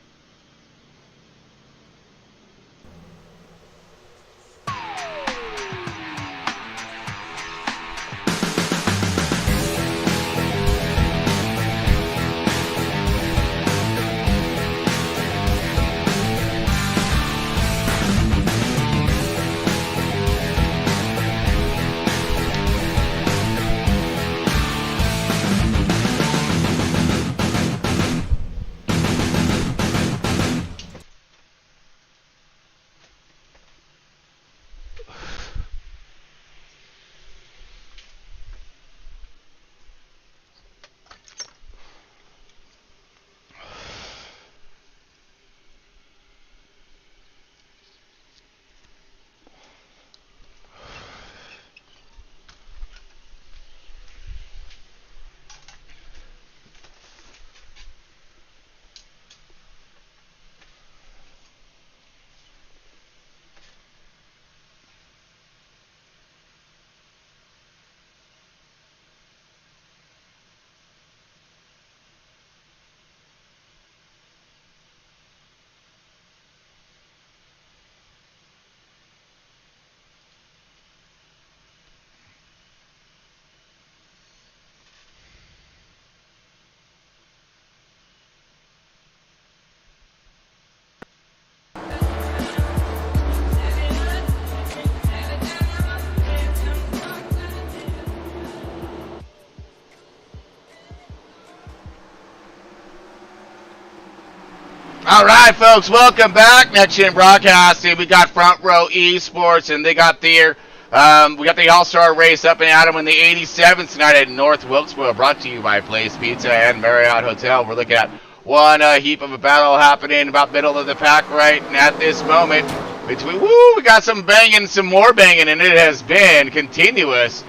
All right, folks, welcome back. Next Gen Broadcasting. We got Front Row Esports, and they got their we got the All-Star race up and Adam in the 87th tonight at North Wilkesboro, brought to you by Blaze Pizza and Marriott Hotel. We're looking at one heap of a battle happening about middle of the pack right at this moment. we got some banging, some more banging, and it has been continuous.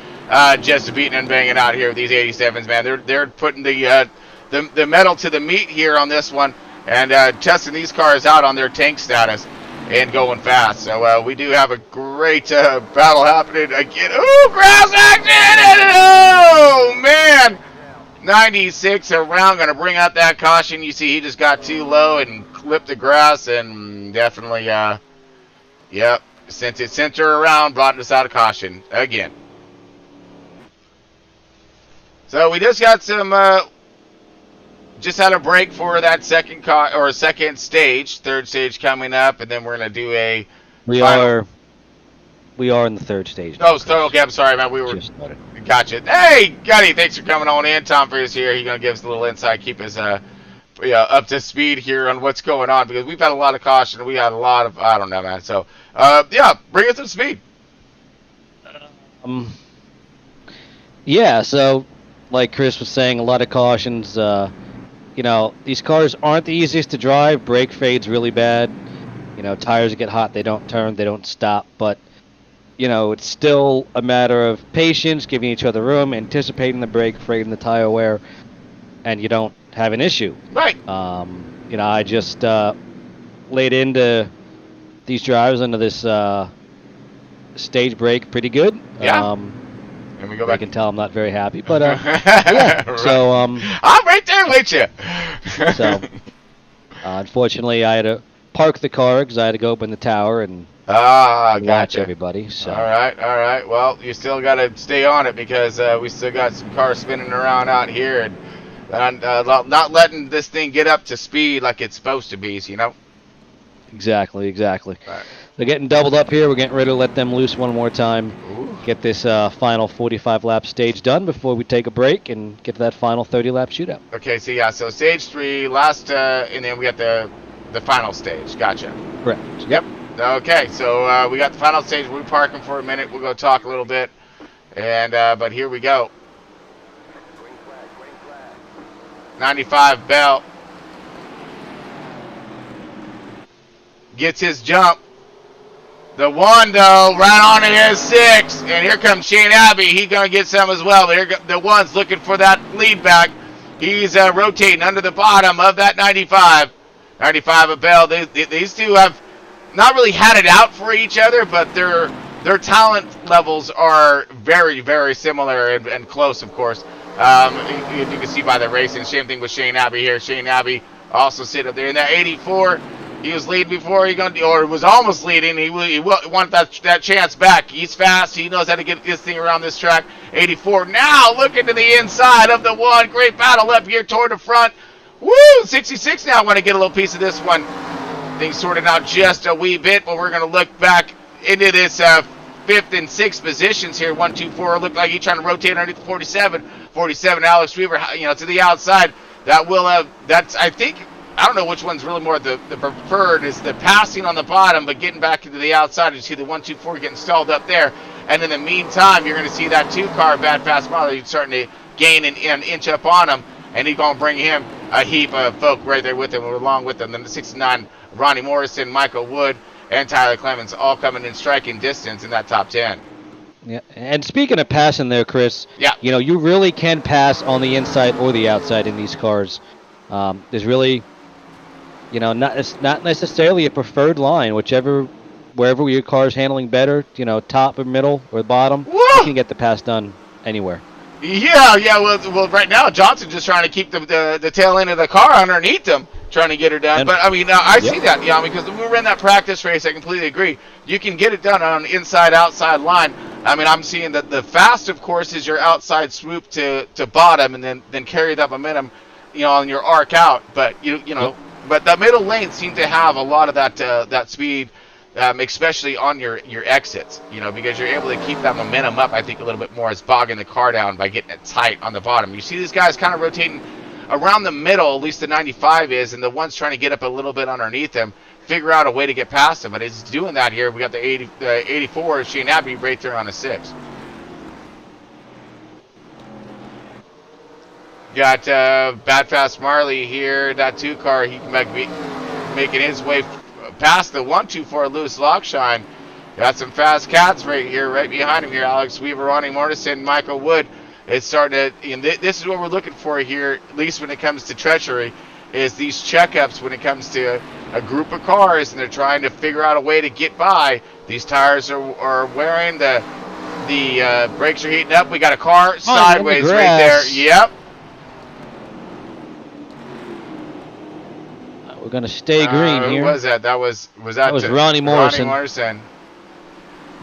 Just beating and banging out here with these 87s, man. They're putting the metal to the meat here on this one, and testing these cars out on their tank status and going fast. So we do have a great battle happening again. Ooh, cross action! Oh man, 96 around, gonna bring out that caution. You see, he just got too low and clipped the grass, and definitely, yep, sent her around, brought us out of caution again. So we just got some, just had a break for that second stage, third stage coming up, and then we're gonna do a. We are in the third stage. Oh, okay. I'm sorry, man. We were. Gotcha. Hey, Gunny, thanks for coming on in. Tom Frears here. He's gonna give us a little insight, keep us up to speed here on what's going on, because we've had a lot of caution. We had a lot of, I don't know, man. So yeah, bring us up to speed. Yeah. So, like Chris was saying, a lot of cautions. You know, these cars aren't the easiest to drive. Brake fade's really bad. You know, tires get hot, they don't turn, they don't stop. But, you know, it's still a matter of patience, giving each other room, anticipating the brake fade and the tire wear, and you don't have an issue. Right. You know, I just laid into these drives under this stage brake pretty good. Yeah. And we go back. I can tell I'm not very happy, but yeah. Right. So I'm right there with you. So unfortunately, I had to park the car because I had to go open the tower and watch everybody. So all right. Well, you still got to stay on it, because we still got some cars spinning around out here, and not letting this thing get up to speed like it's supposed to be. You know. Exactly. Right. They're getting doubled up here. We're getting ready to let them loose one more time. Ooh. Get this final 45-lap stage done before we take a break and get to that final 30-lap shootout. Okay, so stage 3, last, and then we got the final stage. Gotcha. Correct. Yep. Okay, so we got the final stage. We're parking for a minute. We'll go talk a little bit, and but here we go. 95 Bell gets his jump. The one, though, right on his 6. And here comes Shane Abbey. He's going to get some as well. But here the one's looking for that lead back. He's rotating under the bottom of that 95. 95 of Bell. These two have not really had it out for each other, but their talent levels are very, very similar and close, of course. You can see by the racing. Same thing with Shane Abbey here. Shane Abbey also sitting up there in that 84. He was leading before or was almost leading. He wanted that chance back. He's fast. He knows how to get this thing around this track. 84 now looking to the inside of the one. Great battle up here toward the front. Woo! 66 now want to get a little piece of this one. Things sorted out just a wee bit, but we're going to look back into this 5th and 6th positions here. 1, 2, 4. Look like he's trying to rotate underneath the 47. 47, Alex Weaver, to the outside. That will have, that's, I think, I don't know which one's really more the preferred, is the passing on the bottom, but getting back into the outside. You see the 1, 2, 4 getting stalled up there. And in the meantime, you're going to see that 2 car, Bad Fast Marley, starting to gain an inch up on him. And he's going to bring him a heap of folk right there with him, along with him. Then the 69, Ronnie Morrison, Michael Wood, and Tyler Clemens all coming in striking distance in that top 10. Yeah, and speaking of passing there, Chris, yeah, you really can pass on the inside or the outside in these cars. There's really, not necessarily a preferred line, wherever your car's handling better, top or middle or bottom, you can get the pass done anywhere. Yeah. Well, right now Johnson's just trying to keep the tail end of the car underneath him, trying to get her done. But I mean, I see that, because when we ran that practice race, I completely agree. You can get it done on an inside-outside line. I mean, I'm seeing that the fast, of course, is your outside swoop to bottom, and then carry that momentum, on your arc out. But but the middle lanes seem to have a lot of that speed. Especially on your exits, because you're able to keep that momentum up, I think, a little bit more as bogging the car down by getting it tight on the bottom. You see these guys kind of rotating around the middle, at least the 95 is, and the one's trying to get up a little bit underneath him, figure out a way to get past him. But it's doing that here. We got the 84, Shane Abbey right there on a 6. Got Bad Fast Marley here, that 2 car, he can be making his way past the 124 loose Lockshine. Got some fast cats right here, right behind him here. Alex Weaver, Ronnie Morrison, Michael Wood. It's starting to, and this is what we're looking for here, at least when it comes to treachery, is these checkups when it comes to a group of cars and they're trying to figure out a way to get by. These tires are wearing, the brakes are heating up. We got a car sideways right there. Yep. We're going to stay green here. Who was that? That was Ronnie Morrison. Ronnie Morrison.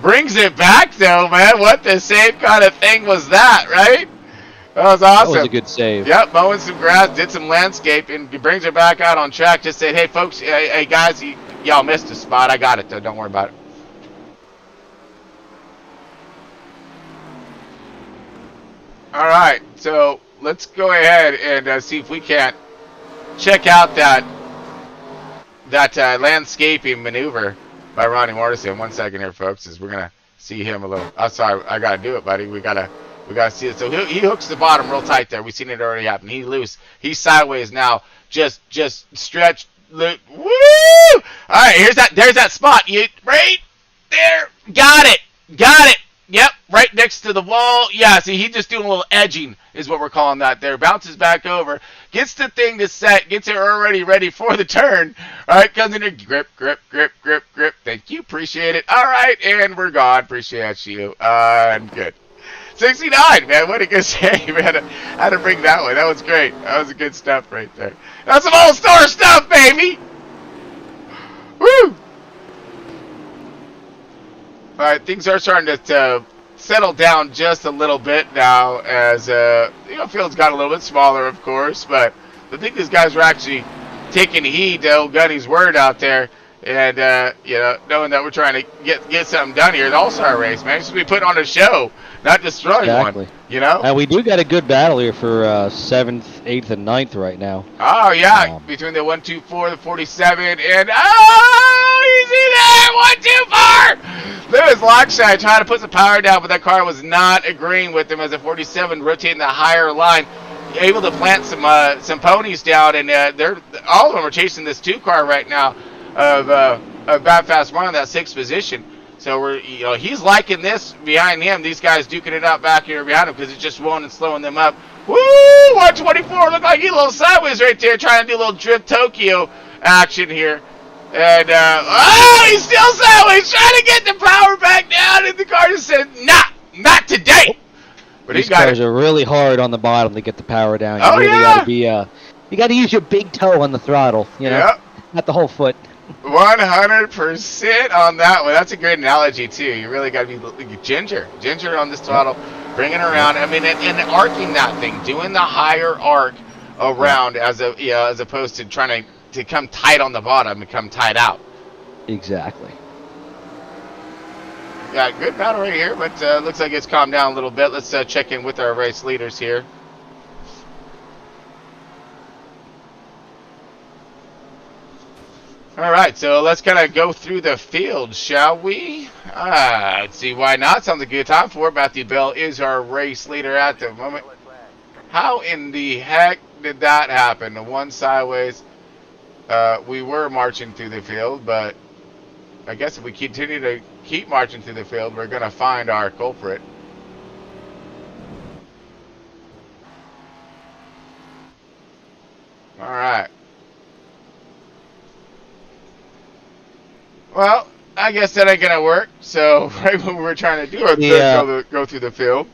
Brings it back, though, man. What the same kind of thing was that, right? That was awesome. That was a good save. Yep, mowing some grass, did some landscape, and he brings it back out on track. Just said, hey, folks, hey guys, y'all missed a spot. I got it, though. Don't worry about it. All right, so let's go ahead and see if we can't check out that landscaping maneuver by Ronnie Morrison. 1 second here, folks, as we're gonna see him a little. I'm sorry, I gotta do it, buddy. We gotta see it. So he hooks the bottom real tight there. We've seen it already happen. He's loose. He's sideways now. Just stretch. Woo! All right, there's that spot. Right there. Got it. Yep, right next to the wall. Yeah, see, he's just doing a little edging is what we're calling that there. Bounces back over. Gets the thing to set. Gets it already ready for the turn. All right, comes in there. Grip. Thank you. Appreciate it. All right, and we're gone. Appreciate you. And good. 69, man. What a good save, man. Had to bring that one. That was great. That was good stuff right there. That's some all-star stuff, baby. Woo! All right, things are starting to settle down just a little bit now as, field's got a little bit smaller, of course, but I think these guys were actually taking heed to old Gunny's word out there and, knowing that we're trying to get something done here. The All-Star race, man. Just be putting on a show, not destroying one, And we do got a good battle here for 7th, 8th, and 9th right now. Oh, yeah, between the 124, the 47, and, easy there, 124! Lewis Lockshine trying to put some power down, but that car was not agreeing with him as a 47 rotating the higher line, able to plant some ponies down, and all of them are chasing this 2 car right now of Bad Fast One in that 6th position. So he's liking this behind him. These guys duking it out back here behind him because it's just rolling and slowing them up. Woo! 124 looked like he a little sideways right there, trying to do a little drift Tokyo action here. And, he's still sideways, trying to get the power back down, and the car just said, not today. But these cars are really hard on the bottom to get the power down. You really got to be, you got to use your big toe on the throttle, not the whole foot. 100% on that one. That's a great analogy, too. You really got to be ginger on this throttle, bringing around. I mean, and arcing that thing, doing the higher arc around as opposed to trying to come tight on the bottom and come tight out. Exactly. Yeah, good battle right here, but looks like it's calmed down a little bit. Let's check in with our race leaders here. All right, so let's kind of go through the field, shall we? Let's see, why not? Sounds like a good time for it. Matthew Bell is our race leader at the moment. How in the heck did that happen? The one sideways. We were marching through the field, but I guess if we continue to keep marching through the field, we're going to find our culprit. All right. Well, I guess that ain't going to work. So right when we were trying to do it, go through the field.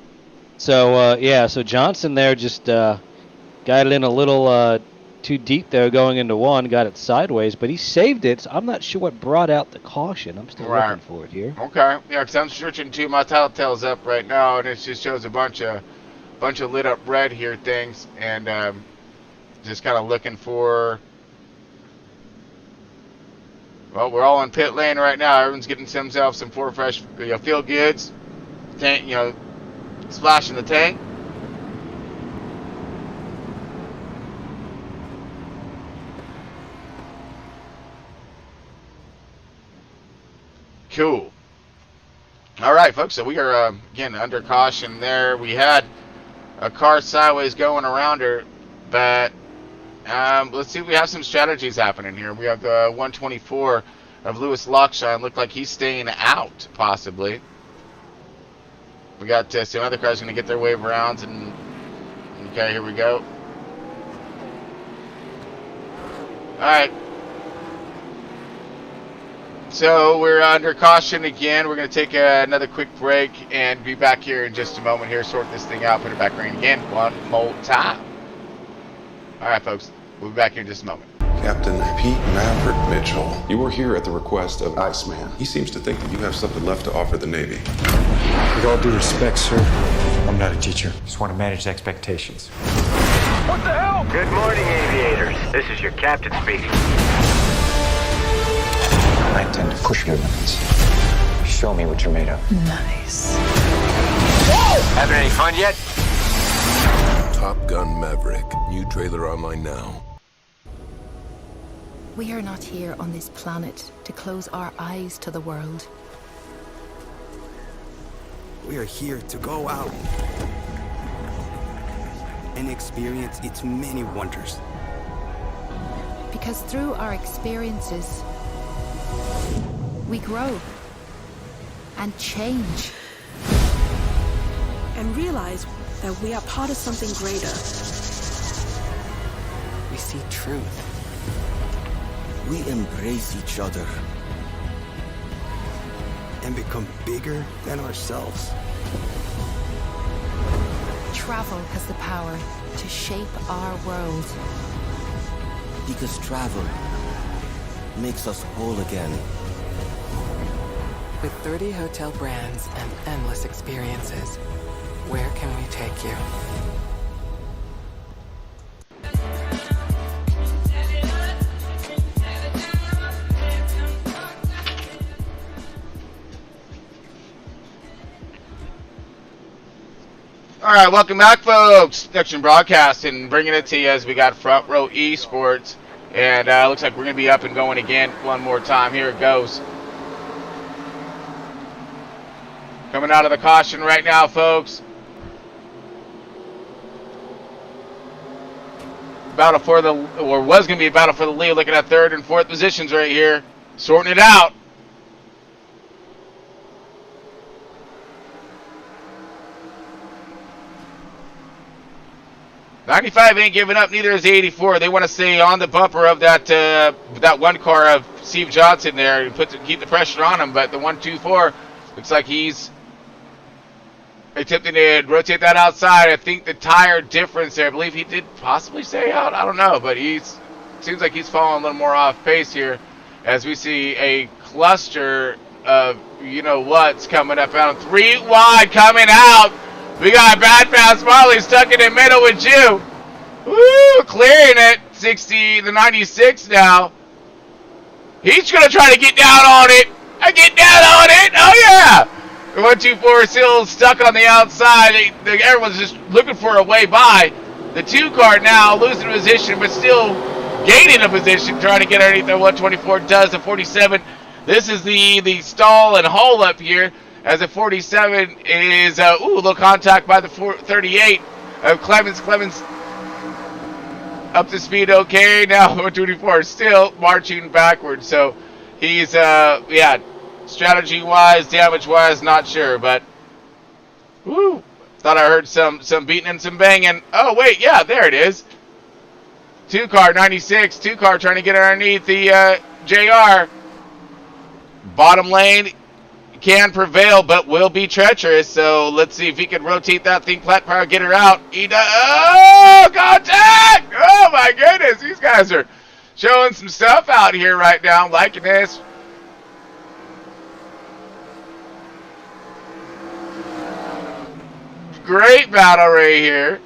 So, so Johnson there just got it in a little too deep there going into one, got it sideways, but he saved it. So I'm not sure what brought out the caution. I'm still looking for it here. Okay, yeah, because I'm searching too. My telltale's up right now, and it just shows a bunch of lit up red here things, and just kind of looking for. Well, we're all in pit lane right now. Everyone's getting themselves some four fresh, feel goods, tank, splashing the tank. Cool. All right, folks. So we are again under caution there. We had a car sideways going around her, but let's see if we have some strategies happening here. We have 124 of Lewis Lockshine. Looked like he's staying out, possibly. We got some other cars going to get their wave rounds, and okay, here we go. All right. So we're under caution again. We're going to take another quick break and be back here in just a moment here, sort this thing out, put it back running again one more time. All right, folks. We'll be back here in just a moment. Captain Pete Maverick Mitchell, you are here at the request of Iceman. He seems to think that you have something left to offer the Navy. With all due respect, sir, I'm not a teacher. Just want to manage expectations. What the hell? Good morning, aviators. This is your captain speaking. I intend to push your limits. Show me what you're made of. Nice. Having any fun yet? Top Gun Maverick. New trailer online now. We are not here on this planet to close our eyes to the world. We are here to go out and experience its many wonders. Because through our experiences, we grow and change. And realize that we are part of something greater. We see truth. We embrace each other. And become bigger than ourselves. Travel has the power to shape our world. Because travel makes us whole again. With 30 hotel brands and endless experiences, where can we take you? All right, welcome back, folks. Section Broadcasting, bringing it to you as we got Front Row Esports. And looks like we're going to be up and going again one more time. Here it goes. Coming out of the caution right now, folks. Battle for the, or was going to be a battle for the lead. Looking at third and fourth positions right here. Sorting it out. '95 ain't giving up, neither is 84. They want to stay on the bumper of that one car of Steve Johnson there and keep the pressure on him. But the 124 looks like he's attempting to rotate that outside. I think the tire difference there, I believe he did possibly stay out. I don't know, but seems like he's falling a little more off pace here as we see a cluster of you-know-what's coming up out. 3 wide coming out. We got Bad Fast Marley stuck in the middle with you. Woo, clearing it. 60 to 96 now. He's going to try to get down on it. Get down on it. Oh, yeah. The 124 is still stuck on the outside. Everyone's just looking for a way by. The 2 car now losing position, but still gaining a position, trying to get underneath the 124. Does the 47. This is the stall and hole up here. As the 47 is, a little contact by the 38 of Clemens. Clemens up to speed okay. Now 124 is still marching backwards. So he's, strategy-wise, damage-wise, not sure. But, thought I heard some beating and some banging. Oh, wait, yeah, there it is. 2 car, 96. 2 car trying to get underneath the JR. Bottom lane. Can prevail, but will be treacherous. So let's see if he can rotate that thing, flat power, get her out. He does. Oh, contact! Oh my goodness, these guys are showing some stuff out here right now. I'm liking this. Great battle right here.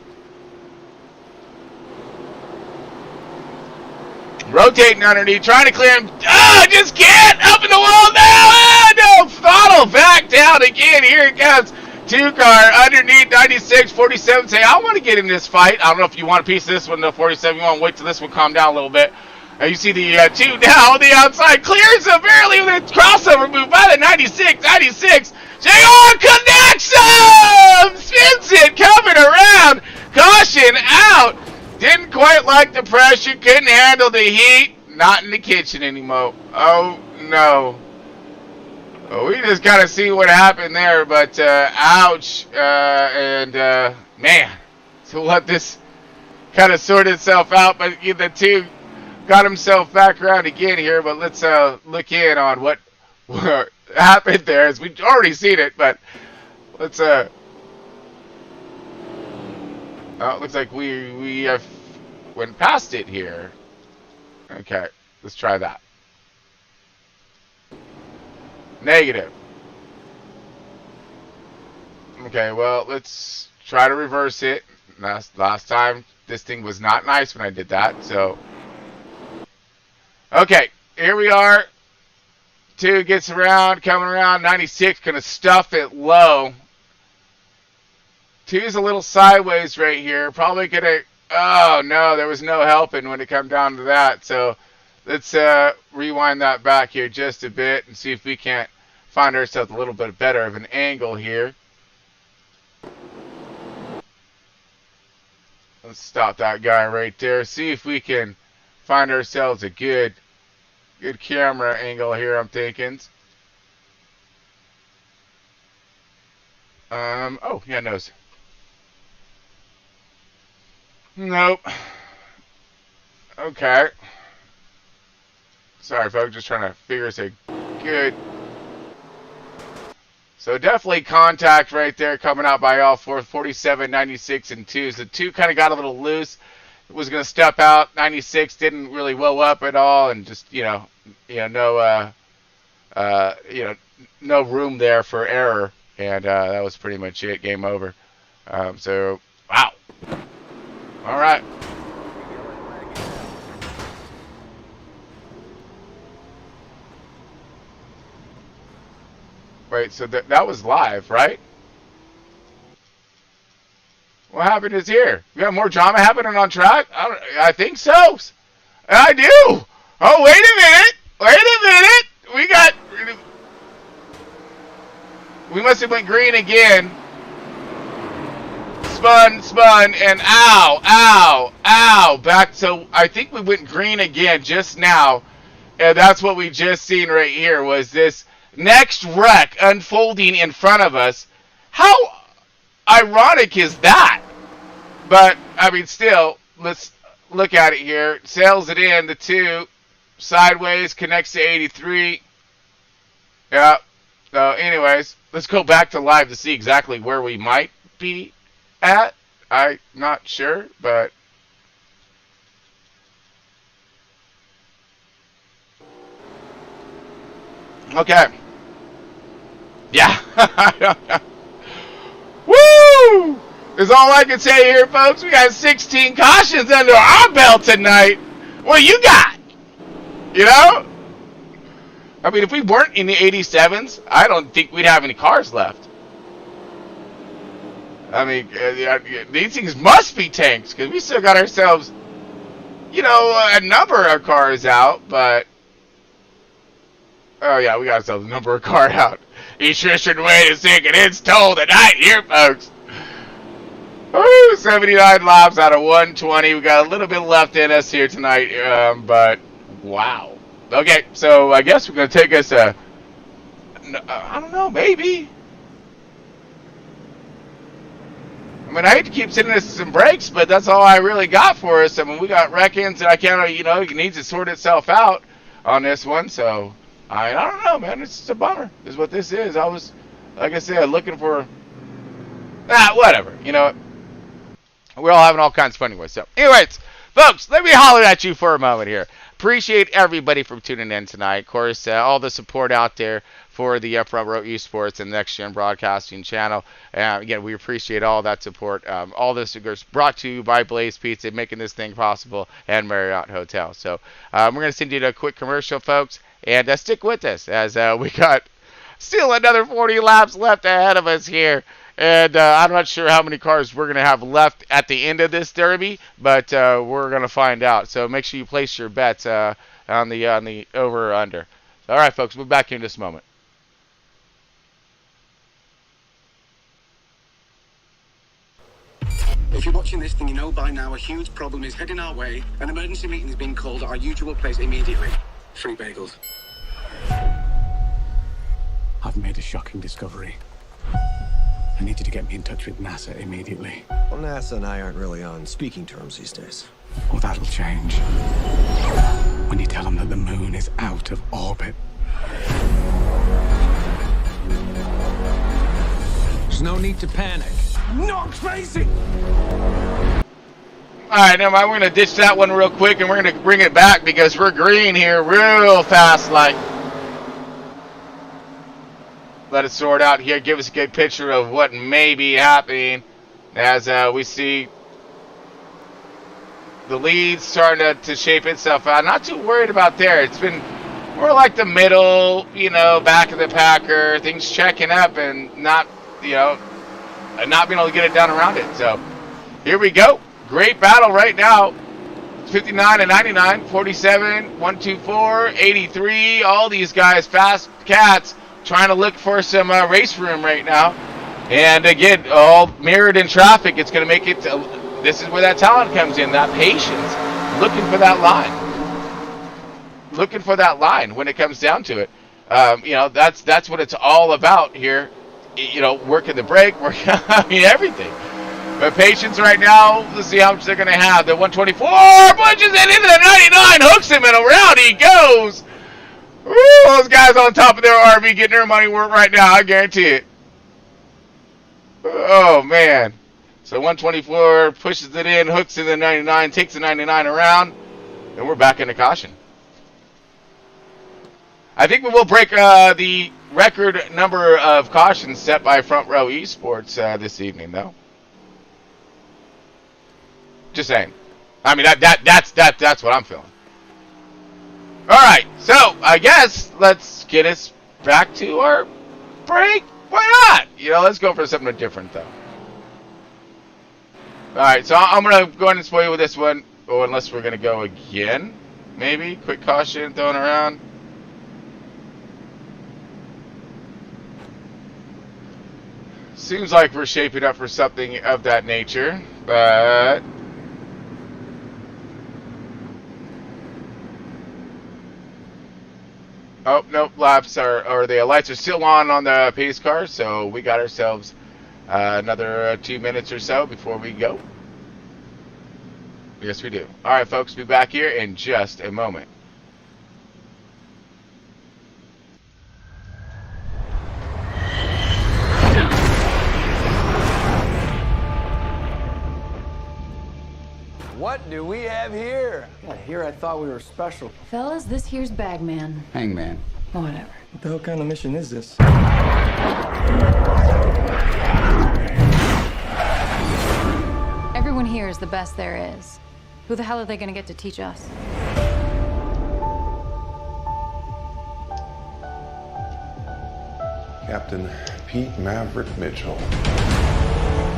Rotating underneath, trying to clear him. Oh, just can't! Up in the wall now! No! Throttle back down again. Here it comes. 2 car underneath 96, 47. Say, I want to get in this fight. I don't know if you want a piece of this one, the 47. You want to wait till this one calm down a little bit. You see the 2 now on the outside. Clears him barely with a crossover move by the 96. 96. JR connects him! Spins it, coming around. Caution out. Didn't quite like the pressure. Couldn't handle the heat. Not in the kitchen anymore. Oh, no. We just kind of see what happened there, but ouch. Man, so let this kind of sort itself out, but the two got himself back around again here, but let's look in on what happened there, as we've already seen it, but let's oh, it looks like we have went past it here. Okay, let's try that. Negative. Okay, well, let's try to reverse it. Last time, this thing was not nice when I did that, so. Okay, here we are. 2 gets around, coming around. 96, gonna stuff it low. 2's a little sideways right here. Probably gonna, oh no, there was no helping when it come down to that, so. Let's rewind that back here just a bit and see if we can't find ourselves a little bit better of an angle here. Let's stop that guy right there. See if we can find ourselves a good camera angle here, I'm thinking. Oh, yeah, nose. Nope. Okay. Sorry, folks, just trying to figure this out. Good. So definitely contact right there coming out by all four, 47, 96, and 2. So 2 kind of got a little loose. It was going to step out. 96 didn't really woe up at all, and just no room there for error, and that was pretty much it. Game over. So wow. All right. Wait, so that was live, right? What happened is here. We got more drama happening on track? I think so. I do. Oh, wait a minute. Wait a minute. We must have went green again. Spun, and ow. Back. So I think we went green again just now. And that's what we just seen right here, was this next wreck unfolding in front of us. How ironic is that? But, I mean, still, let's look at it here. Sails it in, the 2. Sideways, connects to 83. Yeah. So, anyways, let's go back to live to see exactly where we might be at. I'm not sure, but... Okay. Yeah. Woo! Is all I can say here, folks. We got 16 cautions under our belt tonight. What you got? You know? I mean, if we weren't in the 87s, I don't think we'd have any cars left. I mean, these things must be tanks, because we still got ourselves, a number of cars out, but... Oh, yeah, we got ourselves a number of cars out. Electrician way to sink it. It's told tonight here, folks. Ooh, 79 laps out of 120. We got a little bit left in us here tonight, but wow. Okay, so I guess we're going to take us I don't know, maybe. I mean, I hate to keep sending us some breaks, but that's all I really got for us. I mean, we got wreck-ins, and I can't, it needs to sort itself out on this one, so... I don't know, man. It's just a bummer. Is what this is. I was, like I said, looking for... whatever. You know what? We're all having all kinds of fun anyway. So, anyways, folks, let me holler at you for a moment here. Appreciate everybody for tuning in tonight. Of course, all the support out there for the Front Row Esports and Next Gen Broadcasting channel. Again, we appreciate all that support. All this is brought to you by Blaze Pizza, making this thing possible, and Marriott Hotel. So, we're going to send you to a quick commercial, folks. And stick with us, as we got still another 40 laps left ahead of us here. And I'm not sure how many cars we're going to have left at the end of this derby, but we're going to find out. So make sure you place your bets on the over or under. All right, folks, we'll be back in just a moment. If you're watching this, then you know by now a huge problem is heading our way. An emergency meeting is being called at our usual place immediately. Free bagels. I've made a shocking discovery. I need you to get me in touch with NASA immediately. Well, NASA and I aren't really on speaking terms these days. Oh, that'll change. When you tell them that the moon is out of orbit. There's no need to panic. Not crazy! Alright, never mind. We're going to ditch that one real quick and we're going to bring it back because we're green here real fast. Like, let it sort out here. Give us a good picture of what may be happening as we see the lead starting to shape itself out. Not too worried about there. It's been more like the middle, you know, back of the packer. Things checking up and not, you know, not being able to get it down around it. So here we go. Great battle right now. 59 and 99, 47, 124, 83. All these guys, fast cats, trying to look for some race room right now. And again, all mirrored in traffic. It's going to make it. This is where that talent comes in, that patience, looking for that line. Looking for that line when it comes down to it. You know, that's what it's all about here. You know, working the brake, I mean, everything. But patience right now, let's see how much they're going to have. The 124 punches it into the 99, hooks him, and around he goes. Ooh, those guys on top of their RV getting their money worth right now, I guarantee it. Oh, man. So 124 pushes it in, hooks in the 99, takes the 99 around, and we're back into caution. I think we will break the record number of cautions set by Front Row Esports this evening, though. Just saying. I mean, that's what I'm feeling. All right, so I guess let's get us back to our break. Why not? You know, let's go for something different, though. All right, so I'm going to go ahead and spoil you with this one. Oh, unless we're going to go again, maybe. Quick caution thrown around. Seems like we're shaping up for something of that nature, but... Oh, nope, laps or the lights are still on the pace car, so we got ourselves another 2 minutes or so before we go. Yes, we do. All right, folks, be back here in just a moment. What do we have here? Yeah, here I thought we were special. Fellas, this here's Bagman. Hangman. Whatever. What the hell kind of mission is this? Everyone here is the best there is. Who the hell are they gonna get to teach us? Captain Pete Maverick Mitchell.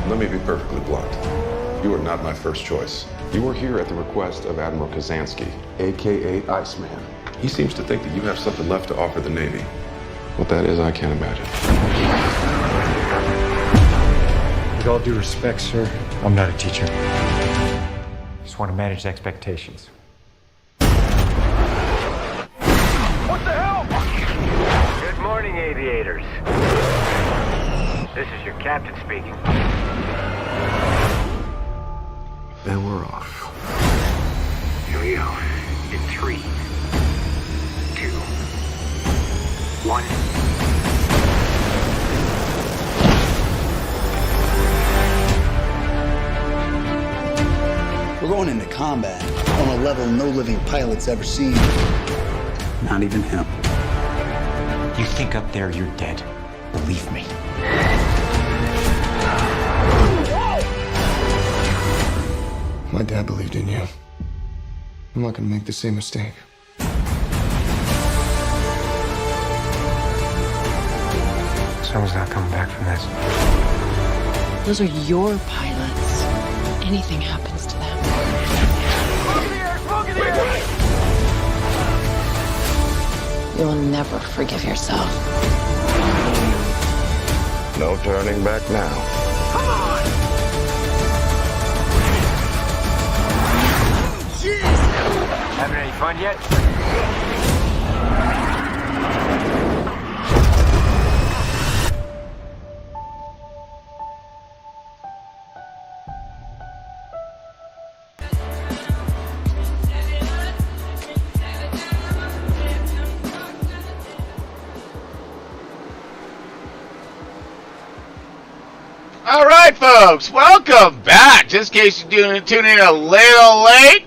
Let me be perfectly blunt. You are not my first choice. You are here at the request of Admiral Kazansky, a.k.a. Iceman. He seems to think that you have something left to offer the Navy. What that is, I can't imagine. With all due respect, sir, I'm not a teacher. Just want to manage expectations. What the hell? Good morning, aviators. This is your captain speaking. And we're off. Here we go. In 3, 2, 1. We're going into combat on a level no living pilot's ever seen. Not even him. You think up there you're dead. Believe me. My dad believed in you. I'm not gonna make the same mistake. Someone's not coming back from this. Those are your pilots. Anything happens to them. Smoke in the air! You'll never forgive yourself. No turning back now. Come on! Jeez! Having any fun yet? right, folks, welcome back. Just in case you're tuning in a little late,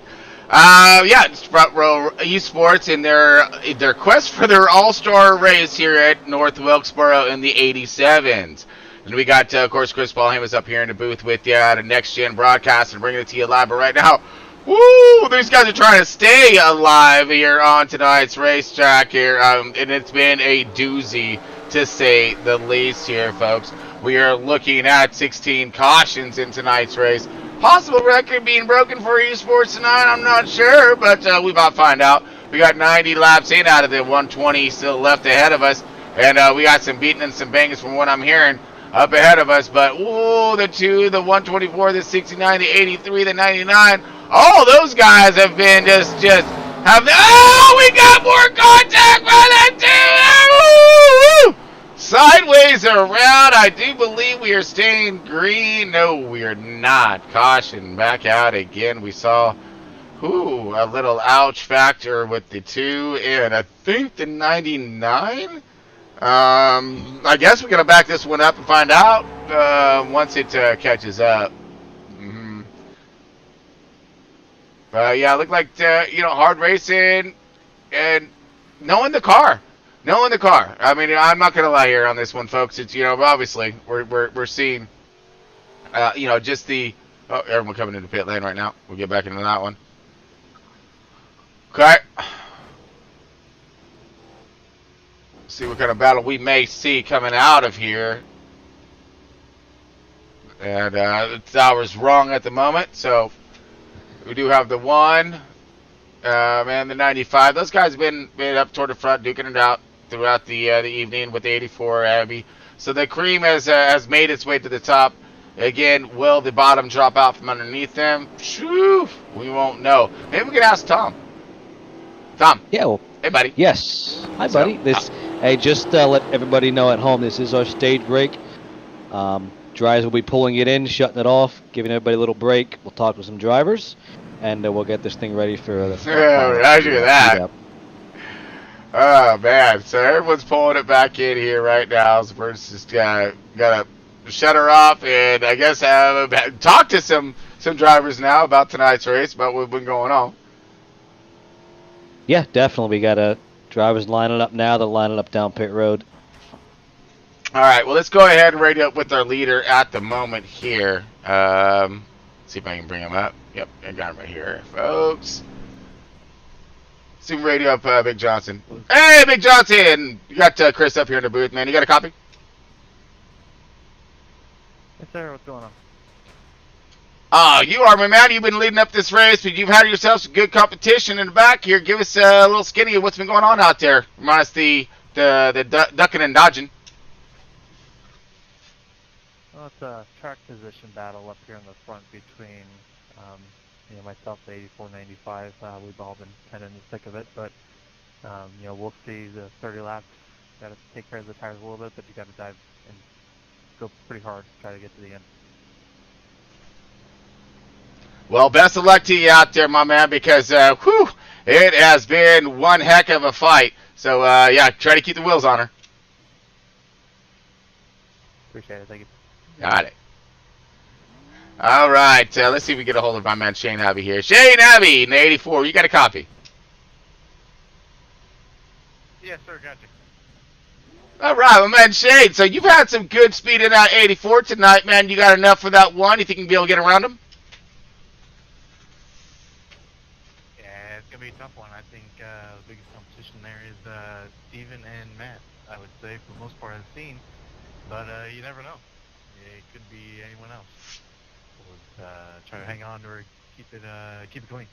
yeah, it's Front Row Esports in their quest for their all-star race here at North Wilkesboro in the 87s. And we got, of course, Chris Paulhamus up here in the booth with you at a next-gen broadcast and bringing it to you live. But right now, woo, these guys are trying to stay alive here on tonight's racetrack here, and it's been a doozy, to say the least here, folks. We are looking at 16 cautions in tonight's race. Possible record being broken for esports tonight, I'm not sure, but we about to find out. We got 90 laps in out of the 120 still left ahead of us, and we got some beating and some bangers from what I'm hearing up ahead of us. But, ooh, the 124, the 69, the 83, the 99, all those guys have been oh, we got more contact by the two! Sideways around. I do believe we are staying green. No, we are not. Caution back out again. We saw a little ouch factor with the 2 and I think the 99. I guess we're going to back this one up and find out once it catches up. Yeah, look like, hard racing and knowing the car. I mean, I'm not going to lie here on this one, folks. It's, obviously we're seeing, just the, everyone coming into pit lane right now. We'll get back into that one. Okay. See what kind of battle we may see coming out of here. And the hour's wrong at the moment, so we do have the 1 and the 95. Those guys have been up toward the front, duking it out throughout the evening with the 84 Abby. So the cream has made its way to the top. Again, will the bottom drop out from underneath them? Shoo, we won't know. Maybe we can ask Tom. Tom. Yeah. Well, hey, buddy. Yes. Hi, buddy. Hey, just let everybody know at home, this is our stage break. Drivers will be pulling it in, shutting it off, giving everybody a little break. We'll talk with some drivers, and we'll get this thing ready for the roger that. Oh, man. So everyone's pulling it back in here right now. So we're just got to shut her off and I guess talk to some drivers now about tonight's race, about what's been going on. Yeah, definitely. We got drivers lining up now. They're lining up down pit road. All right. Well, let's go ahead and radio up with our leader at the moment here. See if I can bring him up. Yep, I got him right here, folks. Zoom radio up, Big Johnson. Hey, Big Johnson! You got Chris up here in the booth, man. You got a copy? Yes, sir. What's going on? You are, my man. You've been leading up this race, but you've had yourself some good competition in the back here. Give us a little skinny of what's been going on out there, minus the ducking and dodging. Well, it's a track position battle up here in the front between myself, the 84-95. We've all been kind of in the thick of it, but we'll see the 30 laps. Got to take care of the tires a little bit, but you got to dive and go pretty hard to try to get to the end. Well, best of luck to you out there, my man, because it has been one heck of a fight. So yeah, try to keep the wheels on her. Appreciate it. Thank you. Got it. All right, let's see if we get a hold of my man Shane Abbey here. Shane Abbey, in the 84, you got a copy? Yes, sir, got you. All right, my man Shane, so you've had some good speed in that 84 tonight, man. You got enough for that 1? You think you can be able to get around him? Yeah, it's going to be a tough one. I think the biggest competition there is Steven and Matt, I would say, for the most part I've seen. But you never know. It could be anyone else. We'll try to hang on to her, keep it clean.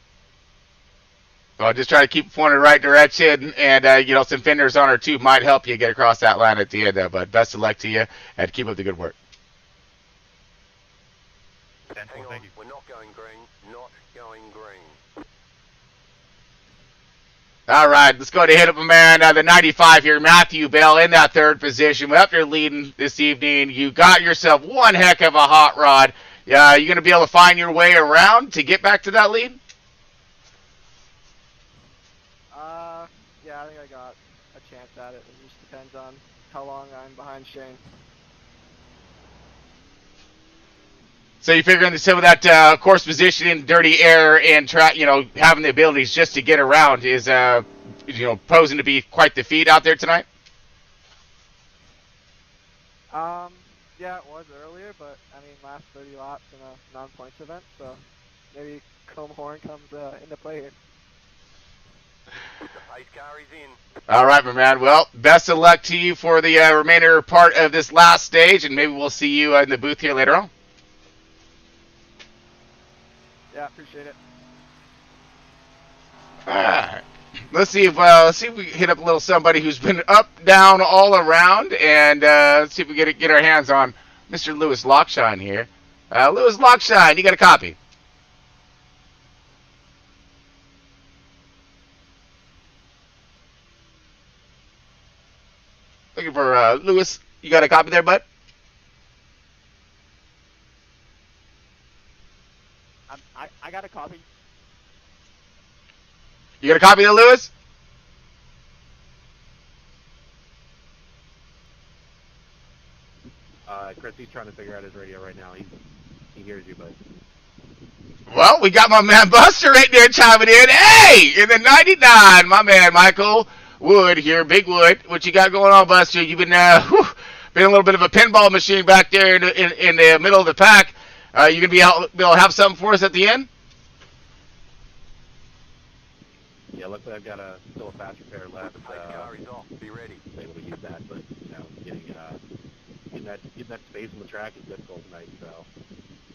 Well, just try to keep pointed right direction, and some fenders on her too might help you get across that line at the end. But best of luck to you, and keep up the good work. Hang on, we're not going green. Not going green. All right, let's go ahead and hit up a man. The 95 here, Matthew Bell, in that third position. Up there leading this evening. You got yourself one heck of a hot rod. You going to be able to find your way around to get back to that lead? Yeah, I think I got a chance at it. It just depends on how long I'm behind Shane. So you figuring some of that course positioning, dirty air, and having the abilities just to get around is posing to be quite the feat out there tonight. Yeah, it was earlier, but I mean, last 30 laps in a non-points event, so maybe Chrome Horn comes into play here. All right, my man. Well, best of luck to you for the remainder part of this last stage, and maybe we'll see you in the booth here later on. Yeah, appreciate it. All right. Let's see if we hit up a little somebody who's been up, down, all around, and let's see if we get our hands on Mr. Lewis Lockshine here. Lewis Lockshine, you got a copy? Looking for Lewis. You got a copy there, bud? I got a copy. You got a copy there, Lewis? Chris, he's trying to figure out his radio right now. He hears you, but... Well, we got my man Buster right there chiming in. Hey, in the 99, my man Michael Wood here, Big Wood. What you got going on, Buster? You've been been a little bit of a pinball machine back there in the middle of the pack. You gonna be able to have something for us at the end? Yeah, luckily I've got still a fast repair left. Be ready. Able to use that, but getting that space on the track is difficult tonight. So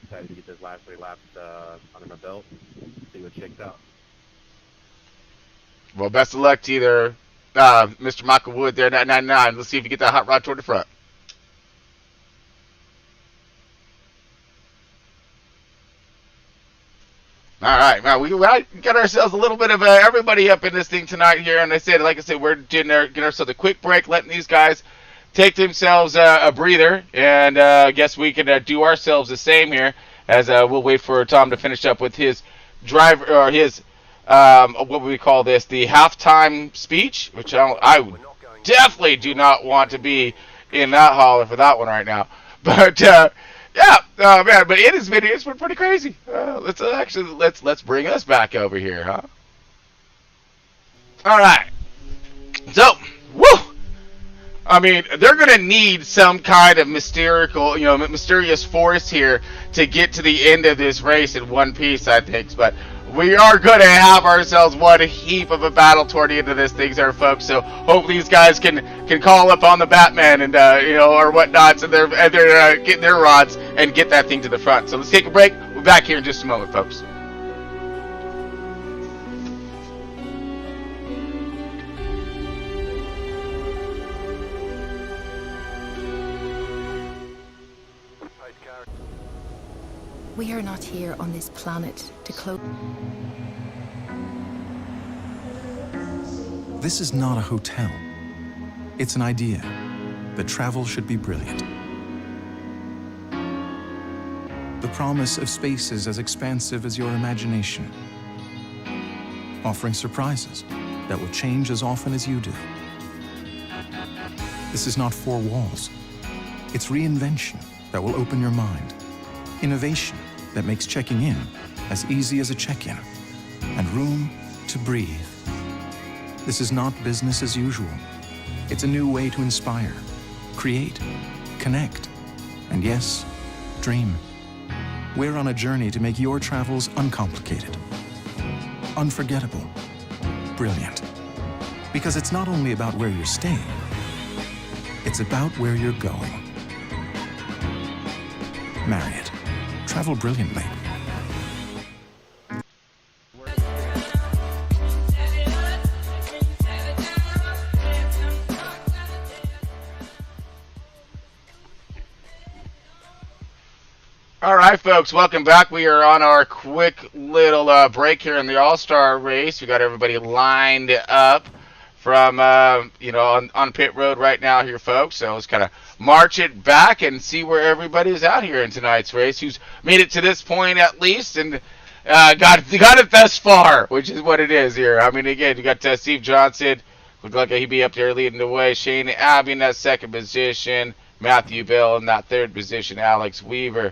excited to get this last 3 laps under my belt. See what shakes out. Well, best of luck to either Mr. Michael Wood there at 99. Let's see if you get that hot rod toward the front. All right, man. We got ourselves a little bit of everybody up in this thing tonight here, and like I said, we're getting ourselves a quick break, letting these guys take themselves a breather, and I guess we can do ourselves the same here as we'll wait for Tom to finish up with his drive or his what would we call this? The halftime speech, which I definitely do not want to be in that holler for that one right now, but. Yeah, man, but it's been pretty crazy. Let's bring us back over here, huh? All right. So, woo! I mean, they're gonna need some kind of mysterious force here to get to the end of this race in one piece, I think. But we are gonna have ourselves one heap of a battle toward the end of this thing, there, folks. So hopefully these guys can call up on the Batman and or whatnot, so they're getting their rods and get that thing to the front. So let's take a break. We're back here in just a moment, folks. We are not here on this planet to close. This is not a hotel. It's an idea that travel should be brilliant. The promise of spaces as expansive as your imagination, offering surprises that will change as often as you do. This is not 4 walls. It's reinvention that will open your mind, innovation that makes checking in as easy as a check-in, and room to breathe. This is not business as usual. It's a new way to inspire, create, connect, and yes, dream. We're on a journey to make your travels uncomplicated, unforgettable, brilliant. Because it's not only about where you're staying, it's about where you're going. Marriott. Travel brilliantly. All right, folks, welcome back. We are on our quick little break here in the All-Star race. We got everybody lined up from, on pit road right now here, folks. So let's kind of march it back and see where everybody's out here in tonight's race, who's made it to this point at least and got it thus far, which is what it is here. I mean, again, you got Steve Johnson. Looked like he'd be up there leading the way. Shane Abbey in that second position. Matthew Bell in that third position. Alex Weaver.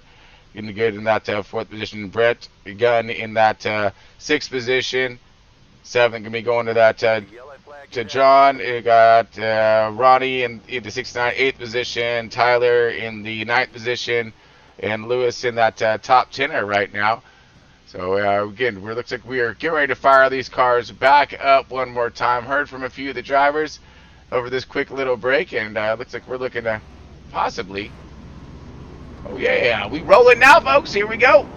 looking good in that 4th position. Brett Gunn in that 6th position. 7th going to be going to that to John. You got Ronnie in the 69, 8th position. Tyler in the 9th position, and Lewis in that top 10er right now. So again, it looks like we are getting ready to fire these cars back up one more time. Heard from a few of the drivers over this quick little break, and looks like we're looking to possibly. Oh yeah, we rolling now, folks. Here we go.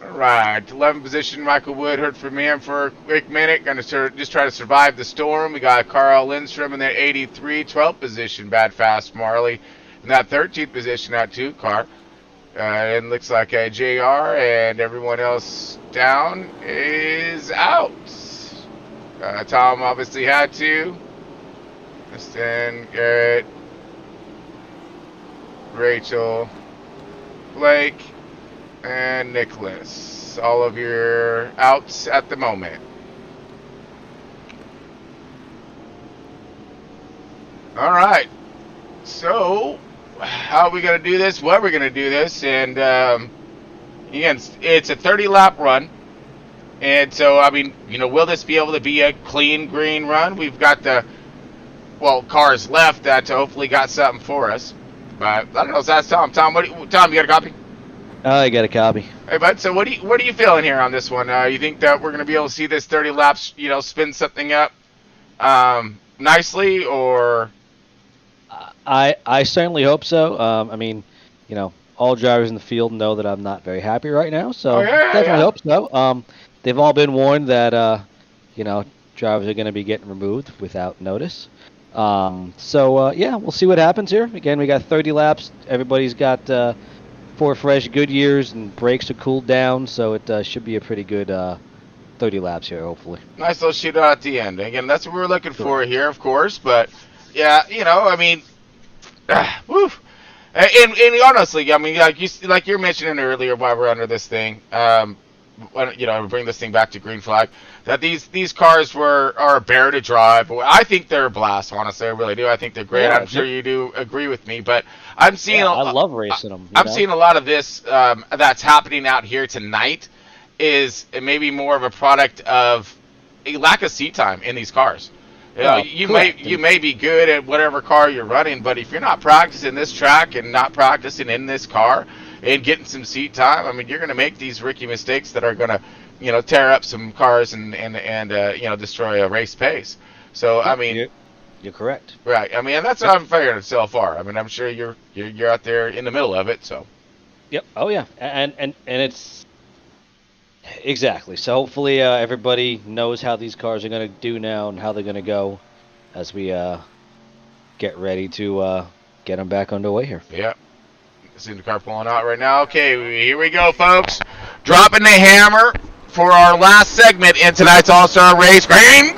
All right, 11th position, Michael Wood. Heard from him for a quick minute. Going to just try to survive the storm. We got Carl Lindstrom in that 83, 12th position. Bad Fast Marley in that 13th position, that 2 car. And looks like JR and everyone else down is out. Tom obviously had to. Kristen, Garrett, Rachel, Blake, and Nicholas. All of your outs at the moment. All right. So, how are we going to do this? What are we going to do this? And, again, it's a 30-lap run. And so, I mean, will this be able to be a clean green run? We've got cars left that hopefully got something for us. But I don't know if that's Tom. Tom, Tom, you got a copy? I got a copy. Hey, bud. So what are you feeling here on this one? You think that we're going to be able to see this 30 laps, spin something up nicely, or? I certainly hope so. I mean, all drivers in the field know that I'm not very happy right now, so definitely hope so. They've all been warned that drivers are going to be getting removed without notice. So we'll see what happens here. Again, we got 30 laps. Everybody's got 4 fresh Goodyears and brakes to cool down, so it should be a pretty good 30 laps here, hopefully. Nice little shootout at the end. Again, that's what we're looking for here, of course. But yeah, I mean, woo. And honestly, I mean, like you're mentioning earlier, while we're under this thing, bring this thing back to green flag, that these cars are a bear to drive. I think they're a blast, honestly. I really do. I think they're great. Yeah, I'm sure you do agree with me, but I'm seeing I love racing them. I'm seeing a lot of this that's happening out here tonight is maybe more of a product of a lack of seat time in these cars. You may be good at whatever car you're running, but if you're not practicing this track and not practicing in this car and getting some seat time, I mean, you're going to make these rookie mistakes that are going to, tear up some cars and destroy a race pace. So I mean, you're correct. Right. I mean, and that's what I'm figuring so far. I mean, I'm sure you're out there in the middle of it. So. Yep. Oh yeah. And it's exactly. So hopefully everybody knows how these cars are going to do now and how they're going to go as we get ready to get them back underway here. Yep. See the car pulling out right now. Okay, here we go, folks. Dropping the hammer for our last segment in tonight's All-Star race. Great,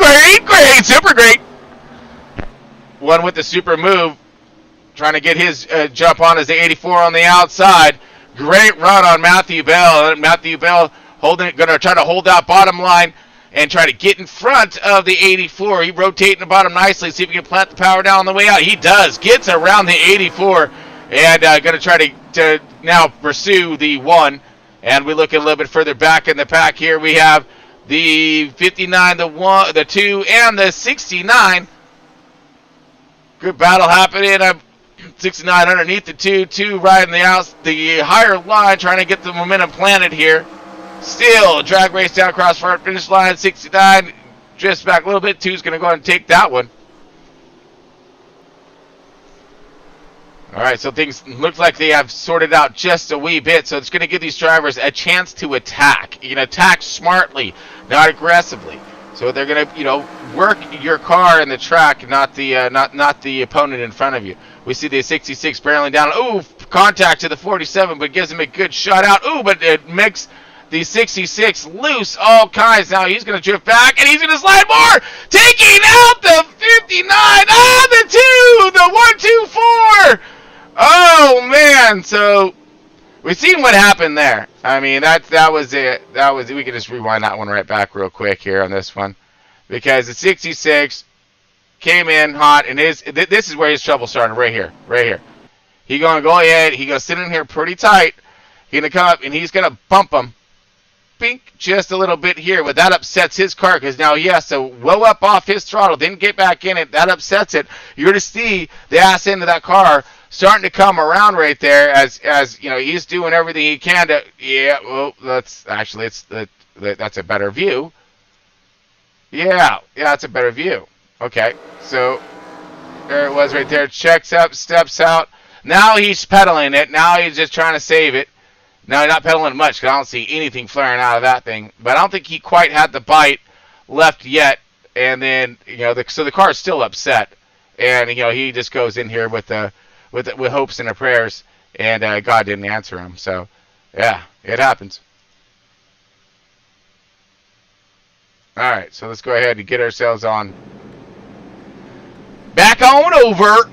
super great. One with the super move, trying to get his jump on as the 84 on the outside. Great run on Matthew Bell. Matthew Bell going to try to hold that bottom line and try to get in front of the 84. He rotating the bottom nicely. See if he can plant the power down on the way out. He does. Gets around the 84 and going to try to now pursue the 1. And we look a little bit further back in the pack here. We have the 59, the 1, the 2, and the 69. Good battle happening. 69 underneath the 2 riding the higher line, trying to get the momentum planted here. Still, drag race down across front finish line. 69 just back a little bit. 2's going to go ahead and take that one. All right, so things look like they have sorted out just a wee bit. So it's going to give these drivers a chance to attack. You can attack smartly, not aggressively. So they're going to, work your car in the track, not the opponent in front of you. We see the 66 barreling down. Ooh, contact to the 47, but gives him a good shot out. Ooh, but it makes the 66 loose all kinds. Now he's going to drift back, and he's going to slide more, taking out the 59. The 2, the 1, 2, 4. Oh man! So we've seen what happened there. I mean, that was it. We can just rewind that one right back real quick here on this one, because the 66 came in hot, and this is where his trouble started, right here. He's going to go ahead. He's going to sit in here pretty tight. He's going to come up, and he's going to bump him. Bink, just a little bit here, but that upsets his car because now he has to roll up off his throttle, then get back in it. That upsets it. You're going to see the ass end of that car starting to come around right there as he's doing everything he can to. Yeah, well, that's a better view. Yeah, that's a better view. Okay, so there it was right there. Checks up, steps out. Now he's pedaling it. Now he's just trying to save it. Now, he's not pedaling much because I don't see anything flaring out of that thing. But I don't think he quite had the bite left yet. And then, so the car is still upset. And, he just goes in here with hopes and prayers. And God didn't answer him. So, yeah, it happens. All right, so let's go ahead and get ourselves on. Back on over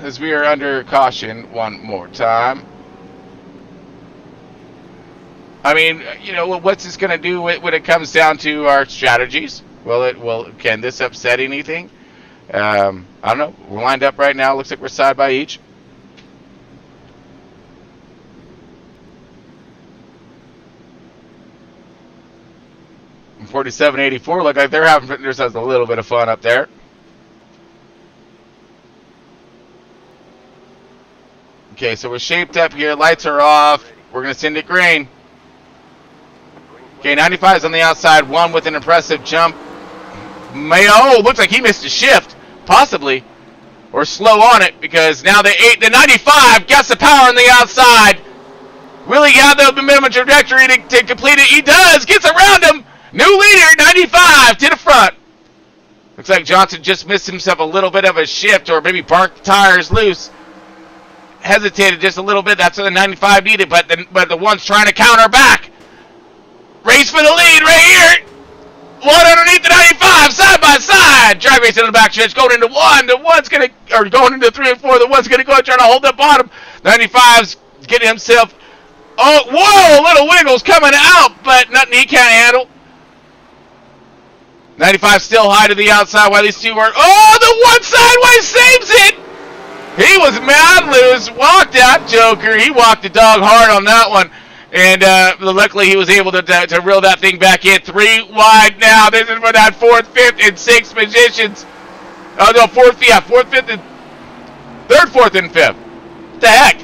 as we are under caution one more time. I mean, what's this going to do when it comes down to our strategies? Can this upset anything? I don't know. We're lined up right now. Looks like we're side by each. And 4784 look like they're having themselves a little bit of fun up there. Okay, so we're shaped up here. Lights are off. We're going to send it green. Okay, 95 is on the outside. One with an impressive jump. Looks like he missed a shift, possibly, or slow on it because now the 95 gets the power on the outside. Will he have the minimum trajectory to complete it? He does. Gets around him. New leader, 95 to the front. Looks like Johnson just missed himself a little bit of a shift, or maybe barked the tires loose. Hesitated just a little bit. That's what the 95 needed, but the one's trying to counter back. Race for the lead right here. One underneath the 95, side by side. Drag race in the back stretch, going into one. The one's going into 3 and 4. The one's going to go and try to hold that bottom. 95's getting himself. Oh, whoa, little wiggles coming out, but nothing he can't handle. 95 still high to the outside while these two are. Oh, the one sideways saves it. He was mad loose. Walked out, Joker. He walked the dog hard on that one. And luckily he was able to reel that thing back in. 3 wide now. This is for that 4th, 5th, and 6th positions. Oh, no, 4th, 5th, and 3rd, 4th, and 5th. What the heck?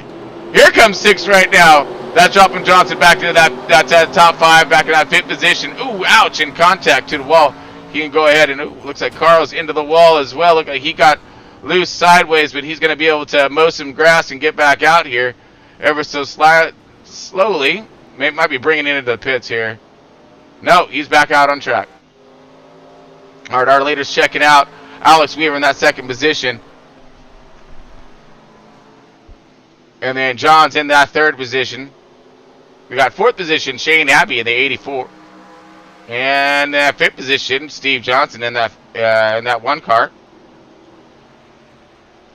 Here comes 6th right now. That's dropping Johnson back to that top 5, back in that 5th position. Ooh, ouch, in contact to the wall. He can go ahead and, looks like Carl's into the wall as well. Look like he got loose sideways, but he's going to be able to mow some grass and get back out here ever so slowly. Might be bringing it into the pits here. No, he's back out on track. All right, our leader's checking out. Alex Weaver in that 2nd position. And then John's in that 3rd position. We got 4th position, Shane Abbey in the 84. And 5th position, Steve Johnson in that one car.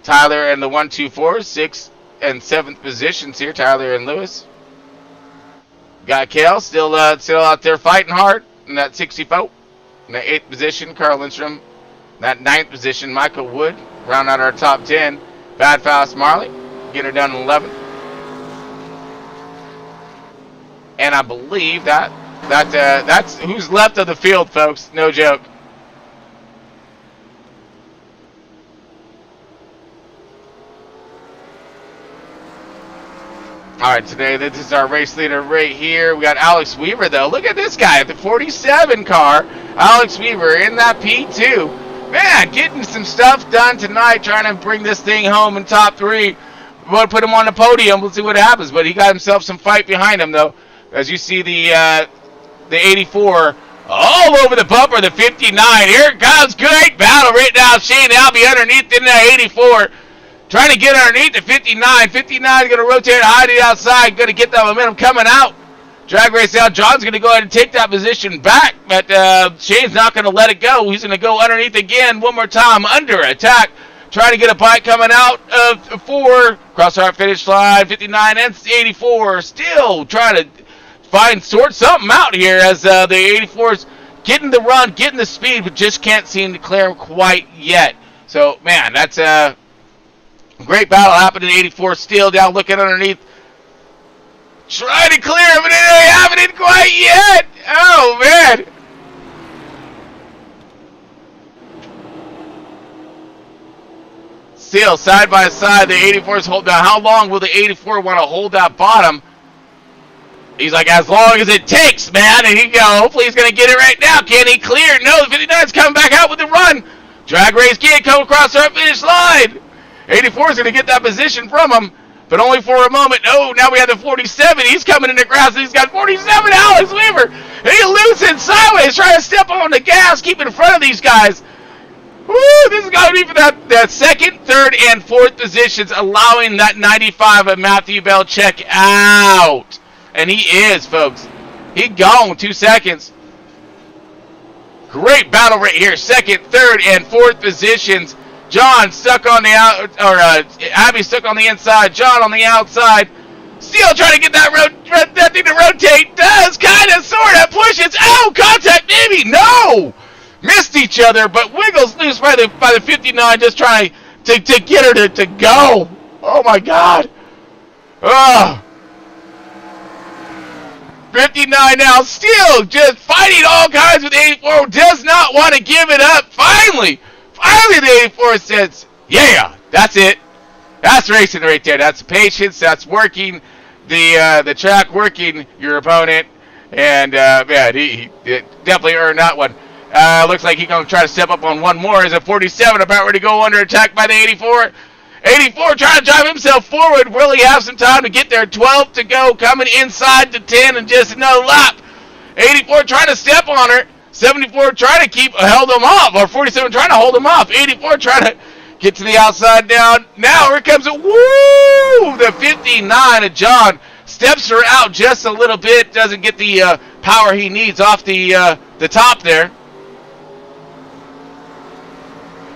Tyler in the 124, 6th and 7th positions here, Tyler and Lewis. Got Kale still out there fighting hard in that 64. In the 8th position, Carl Lindstrom. That 9th position, Michael Wood. Round out our top 10. Bad Fast Marley. Get her down to 11th. And I believe that's who's left of the field, folks. No joke. All right, today this is our race leader right here. We got Alex Weaver, though. Look at this guy at the 47 car. Alex Weaver in that P2. Man, getting some stuff done tonight, trying to bring this thing home in top 3. We want to put him on the podium. We'll see what happens. But he got himself some fight behind him, though. As you see the 84 all over the bumper, the 59. Here it comes. Great battle right now. Shane Albee underneath in the 84. Trying to get underneath the 59. 59 is going to rotate high to the outside. Going to get that momentum coming out. Drag race out. John's going to go ahead and take that position back. But Shane's not going to let it go. He's going to go underneath again one more time. Under attack. Trying to get a bite coming out of 4. Cross our finish line. 59 and 84. Still trying to sort something out here as the 84's getting the run, getting the speed, but just can't seem to clear him quite yet. So, man, that's a great battle happened in 84. Steele down looking underneath. Trying to clear him, but they haven't quite yet. Oh, man. Steele side by side. The 84's hold down. How long will the 84 want to hold that bottom? He's like, as long as it takes, man. And hopefully he's going to get it right now. Can he clear? No, the 59's coming back out with the run. Drag race kid come across our finish line. 84 is going to get that position from him, but only for a moment. Oh, now we have the 47. He's coming in the grass. He's got 47. Alex Weaver. He losing sideways, trying to step on the gas, keep in front of these guys. Woo, this is going to be for that second, third, and fourth positions, allowing that 95 of Matthew Bell check out. And he is, folks. He gone 2 seconds. Great battle right here. Second, third, and fourth positions. John stuck on the Abby stuck on the inside. John on the outside. Steele trying to get that thing to rotate. Does kind of, sort of, pushes. Oh, contact, maybe. No! Missed each other, but wiggles loose by the 59, just trying to get her to go. Oh, my God. Oh. 59 now, still just fighting all kinds with 84, does not want to give it up. Finally the 84 says, yeah, that's it. That's racing right there. That's patience. That's working the track, working your opponent. And, man, he definitely earned that one. Looks like he's going to try to step up on one more. Is a 47 about ready to go under attack by the 84. 84 trying to drive himself forward. Will he have some time to get there? 12 to go. Coming inside to 10 and just another lap. 84 trying to step on her. 74 trying to held him off. Or 47 trying to hold him off. 84 trying to get to the outside down. Now here comes a woo! The 59 of John steps her out just a little bit. Doesn't get the power he needs off the top there.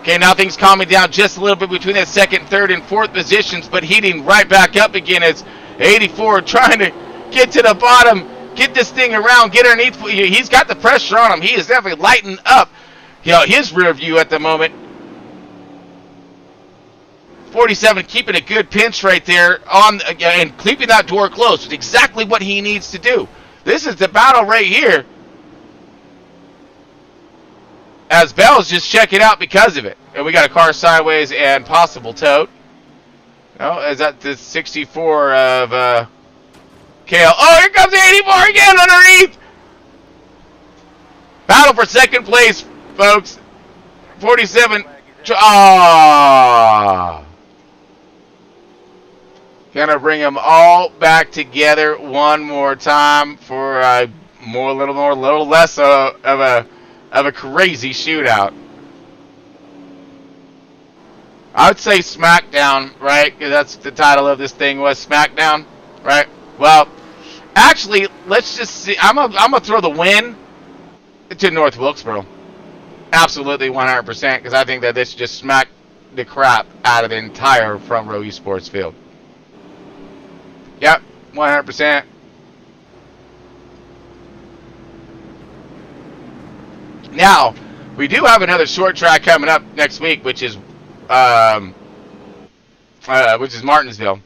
Okay, now things calming down just a little bit between that second, third, and fourth positions, but heating right back up again as 84 trying to get to the bottom, get this thing around, get underneath. He's got the pressure on him. He is definitely lighting up his rear view at the moment. 47 keeping a good pinch right there and keeping that door closed. It's exactly what he needs to do. This is the battle right here. As Bell's just checking out because of it. And we got a car sideways and possible tote. Oh, is that the 64 of Kale? Oh, here comes the 84 again underneath. Battle for second place, folks. 47. Gonna bring them all back together one more time for a little less of a crazy shootout. I would say SmackDown, right? 'Cause that's the title of this thing was SmackDown, right? Well, actually, let's just see. I'm gonna throw the win to North Wilkesboro. Absolutely 100%, because I think that this just smacked the crap out of the entire front row esports field. Yep, 100%. Now, we do have another short track coming up next week, which is Martinsville.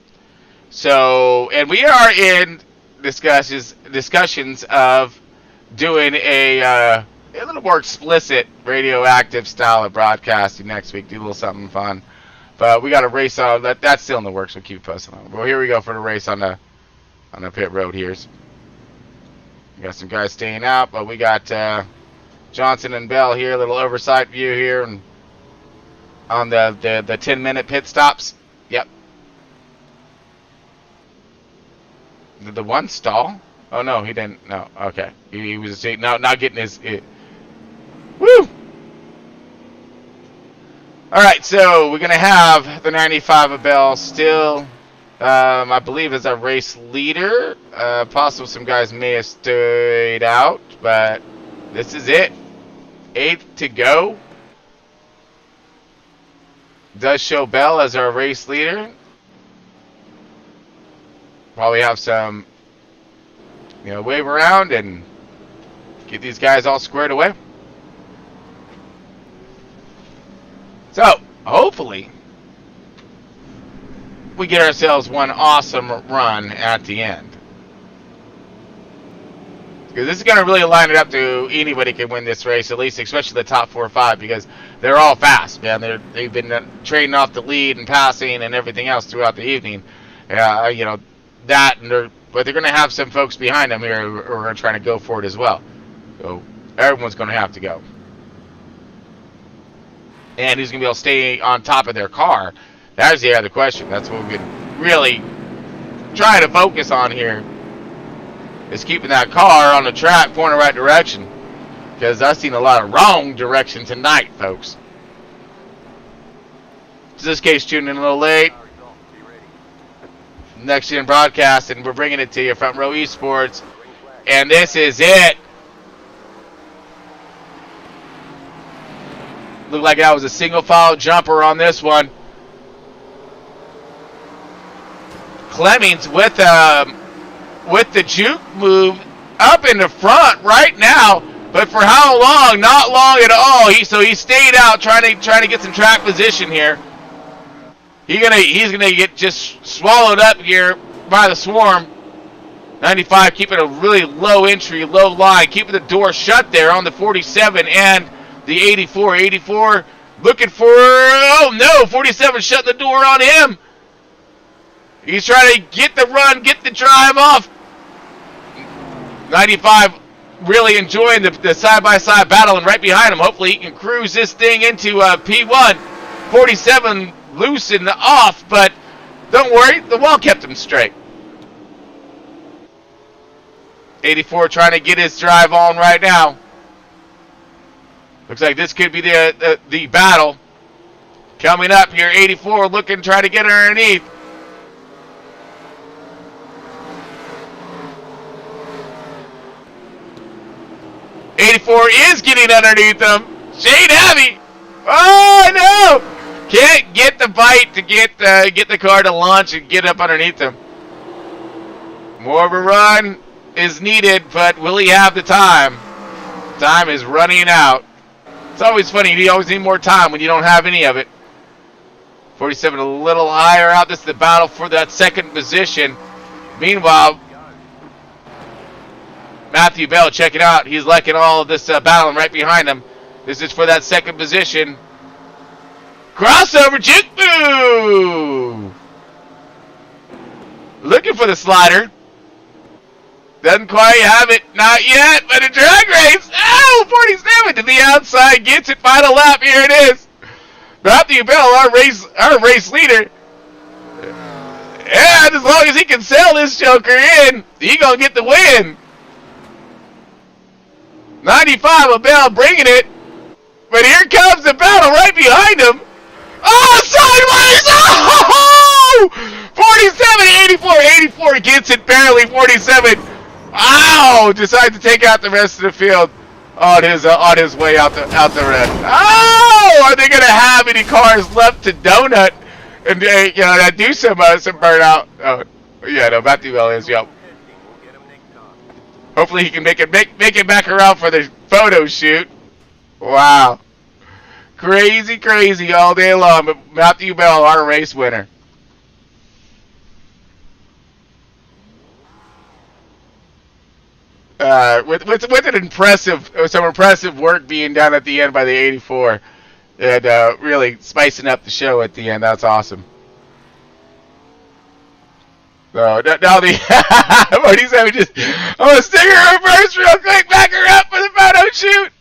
So, and we are in discussions of doing a little more explicit radioactive style of broadcasting next week. Do a little something fun. But we got a race on that's still in the works. We'll keep you posted on it. Well, here we go for the race on the pit road here. We got some guys staying out, but we got Johnson and Bell here, a little oversight view here, and on the 10-minute pit stops. Yep. Did the one stall? Oh no, he didn't. No, okay. He was not getting his. Woo! All right, so we're gonna have the 95 of Bell still. I believe as our race leader. Possibly some guys may have stayed out, but this is it. 8th to go. Does show Bell as our race leader. Probably have some, wave around and get these guys all squared away. So, hopefully, we get ourselves one awesome run at the end. Because this is going to really line it up to anybody can win this race, at least especially the top 4 or 5, because they're all fast, man. They've been trading off the lead and passing and everything else throughout the evening. You know, that, and but they're going to have some folks behind them here who are trying to go for it as well. So everyone's going to have to go. And who's going to be able to stay on top of their car? That's the other question. That's what we've been really trying to focus on here, is keeping that car on the track pointing the right direction. Because I've seen a lot of wrong direction tonight, folks. In this case, tuning in a little late. Next Gen Broadcast, and we're bringing it to you, Front Row Esports. And this is it. Looked like that was a single file jumper on this one. Clemmings with the juke move up in the front right now, but for how long? Not long at all. So he stayed out trying to get some track position here. He's gonna get just swallowed up here by the swarm. 95 keeping a really low entry, low line, keeping the door shut there on the 47 and the 84. 84 looking for, oh no, 47 shut the door on him. He's trying to get the run, get the drive off. 95 really enjoying the side-by-side battle, and right behind him, hopefully he can cruise this thing into P1. 47 loose and off, but don't worry, the wall kept him straight. 84 trying to get his drive on right now. Looks like this could be the battle coming up here. 84 looking to try to get underneath. is getting underneath him. Shane Heavy. Oh no! Can't get the bite to get the car to launch and get up underneath him. More of a run is needed, but will he have the time? Time is running out. It's always funny. You always need more time when you don't have any of it. 47 a little higher out. This is the battle for that second position. Meanwhile, Matthew Bell, check it out. He's liking all of this battle right behind him. This is for that second position. Crossover juke move. Looking for the slider. Doesn't quite have it. Not yet, but a drag race. Oh, 47 to the outside. Gets it. Final lap. Here it is. Matthew Bell, our race leader. And as long as he can sell this joker in, he gonna get the win. 95 of Bell bringing it. But here comes the battle right behind him. Oh, sideways! Oh! 47, 84. 84 gets it barely. 47. Ow! Decides to take out the rest of the field on his way out the red. Oh! Are they gonna have any cars left to donut and do some burnout? Oh, yeah, no, Matthew Bell is. Yep. Hopefully he can make it back around for the photo shoot. Wow. Crazy all day long, but Matthew Bell, our race winner. With some impressive work being done at the end by the 84, and really spicing up the show at the end. That's awesome. So now the 47 just, I'm gonna stick her reverse real quick, back her up for the photo shoot.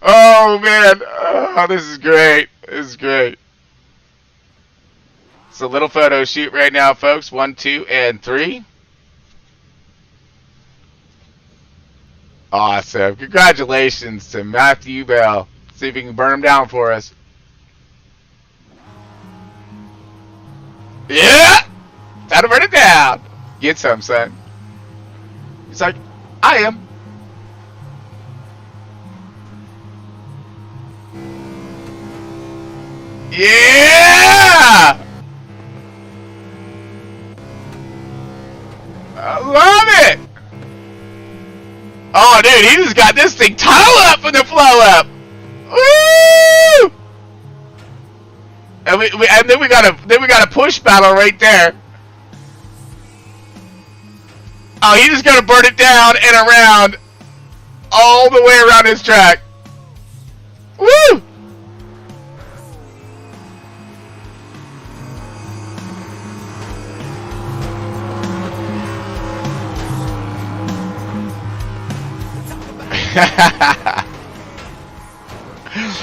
Oh man, oh, this is great. This is great. It's a little photo shoot right now, folks. 1, 2, and 3. Awesome. Congratulations to Matthew Bell. See if he can burn him down for us. Yeah! Time to burn it down. Get some, son. He's like, I am. Yeah! I love it! Oh, dude, he just got this thing tile up in the flow up. Woo! and then we got a push battle right there. Oh, he's just gonna burn it down and around, all the way around his track. Woo!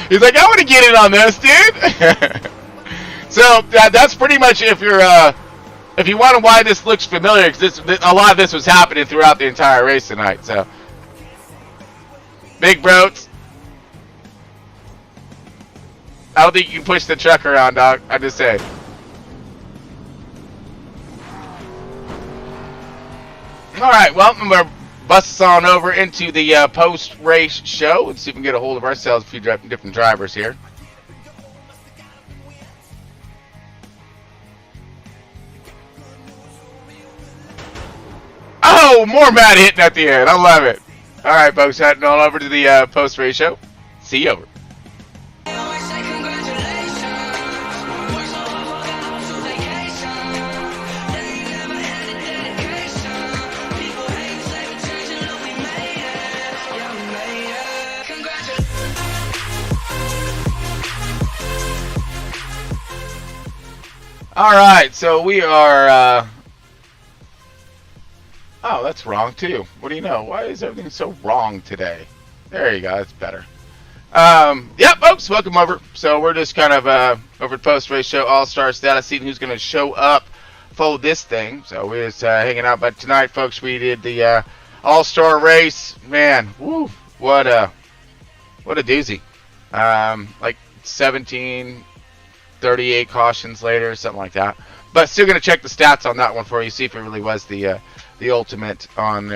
He's like, I want to get in on this, dude. So that's pretty much if you wonder why this looks familiar, because a lot of this was happening throughout the entire race tonight. So, big broats. I don't think you can push the truck around, dog. I just say. All right, well, we're bust on over into the post-race show and see if we can get a hold of ourselves a few different drivers here. Oh, more Matt hitting at the end. I love it. All right, folks, heading on over to the post-race show. See you over. All right, so we are. Oh, that's wrong too. What do you know? Why is everything so wrong today? There you go. That's better. Yeah, folks, welcome over. So we're just kind of over at post-race show All-Star status, seeing who's going to show up for this thing. So we're just hanging out. But tonight, folks, we did the All-Star race. Man, woo, what a doozy. Like 17, 38 cautions later, something like that. But still going to check the stats on that one for you, see if it really was the ultimate on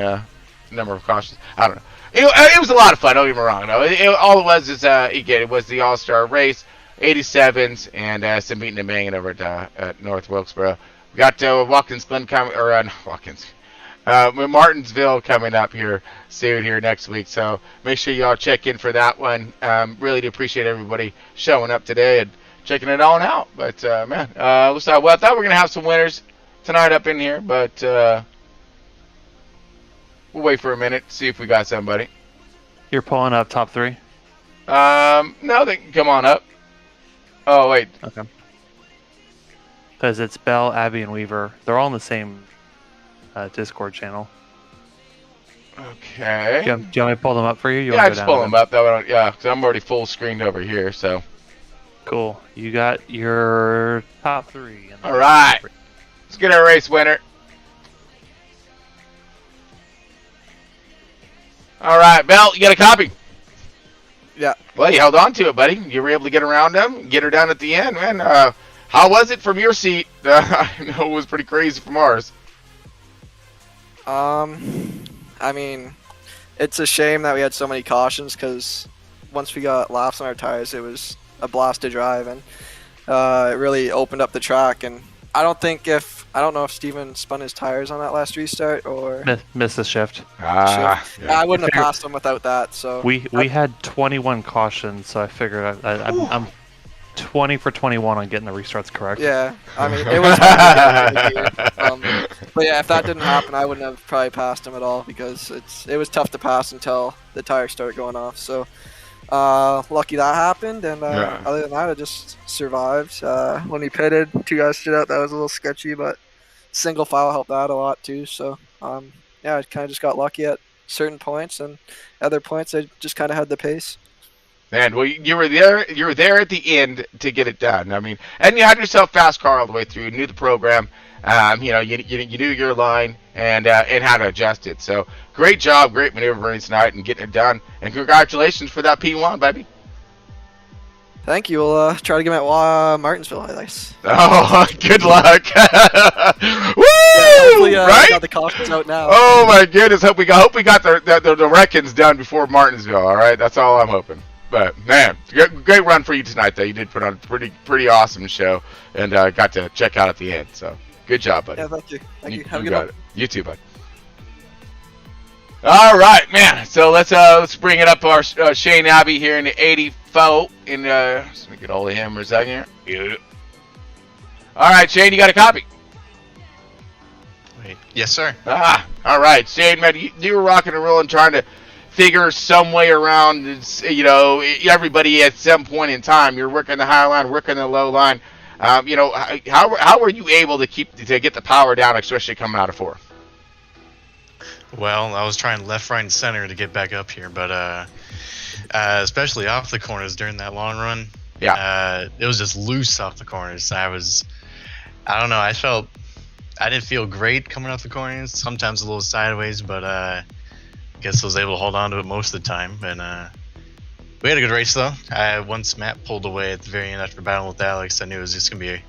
number of cautions. I don't know. It was a lot of fun. Don't get me wrong. No, all it was is it was the All-Star race, 87s, and some beating and banging over at North Wilkesboro. We got Watkins Glen coming, or not Watkins, Martinsville coming up here soon here next week. So make sure you all check in for that one. Really do appreciate everybody showing up today and checking it all out. But man, looks like, well, I thought we were gonna have some winners tonight up in here, but we'll wait for a minute, see if we got somebody. You're pulling up top 3? No, they can come on up. Oh, wait. Okay. Because it's Bell, Abby, and Weaver. They're all in the same Discord channel. Okay. Do you want me to pull them up for you? Yeah, just pull them up. That way, yeah, because I'm already full screened over here, so. Cool. You got your top 3. All right. Let's get our race winner. All right, Bell, you got a copy? Yeah. Well, you held on to it, buddy. You were able to get around them, get her down at the end, man. How was it from your seat? I know it was pretty crazy from ours. I mean, it's a shame that we had so many cautions, because once we got laps on our tires, it was a blast to drive, and it really opened up the track. And I don't know if Steven spun his tires on that last restart or missed the shift. Yeah. I wouldn't have passed him without that. So we had 21 cautions, so I figured I'm 20 for 21 on getting the restarts correct. Yeah, I mean it was. But yeah, if that didn't happen, I wouldn't have probably passed him at all, because it was tough to pass until the tires started going off. So lucky that happened, and other than that, I just survived. When we pitted, 2 guys stood out. That was a little sketchy, but single file helped out a lot too. So yeah, I kind of just got lucky at certain points, and other points I just kind of had the pace. Man, well, you were there at the end to get it done. I mean, and you had yourself fast car all the way through. You knew the program. You knew your line and how to adjust it. So great job, great maneuvering tonight and getting it done. And congratulations for that P1, baby. Thank you. We'll try to get him at Martinsville, I guess. Oh, good luck. Woo! Yeah, hopefully, right? Got the cautions out now. Oh my goodness! Hope we got the wreckings done before Martinsville. All right, that's all I'm hoping. But man, great run for you tonight, though. You did put on a pretty awesome show, and got to check out at the end. So good job, buddy. Yeah, thank you. Thank you. Have a good one. You too, bud. All right, man. So let's bring it up. Our Shane Abbey here in the 84. Let me get all of him for a second here. Yeah. All right, Shane, you got a copy? Wait. Yes, sir. All right, Shane, man, you were rocking and rolling, trying to figure some way around, everybody at some point in time. You're working the high line, working the low line. How were you able to get the power down, especially coming out of 4? Well, I was trying left, right, and center to get back up here, but especially off the corners during that long run. Yeah. It was just loose off the corners. I don't know. I didn't feel great coming off the corners. Sometimes a little sideways, but I guess I was able to hold on to it most of the time. And we had a good race though. Once Matt pulled away at the very end after battling with Alex, I knew it was just gonna be a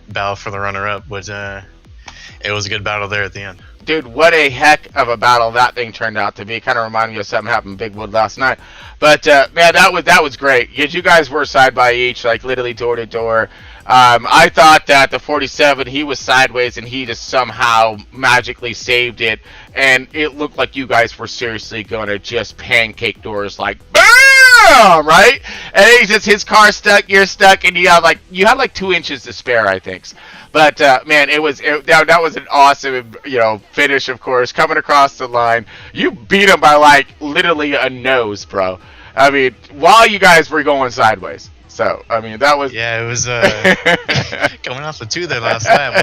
battle for the runner-up. But it was a good battle there at the end. Dude, what a heck of a battle that thing turned out to be. Kind of reminded me of something happened in Big Wood last night. But man, that was great because you guys were side by each, like literally door to door. I thought that the 47, he was sideways and he just somehow magically saved it, and it looked like you guys were seriously going to just pancake doors like BAM! Right? And he's just, his car stuck, you're stuck, and you had like 2 inches to spare, I think. But man, that was an awesome finish, of course, coming across the line. You beat him by like literally a nose, bro. I mean, while you guys were going sideways. So I mean, that was it was coming off the 2 there last lap.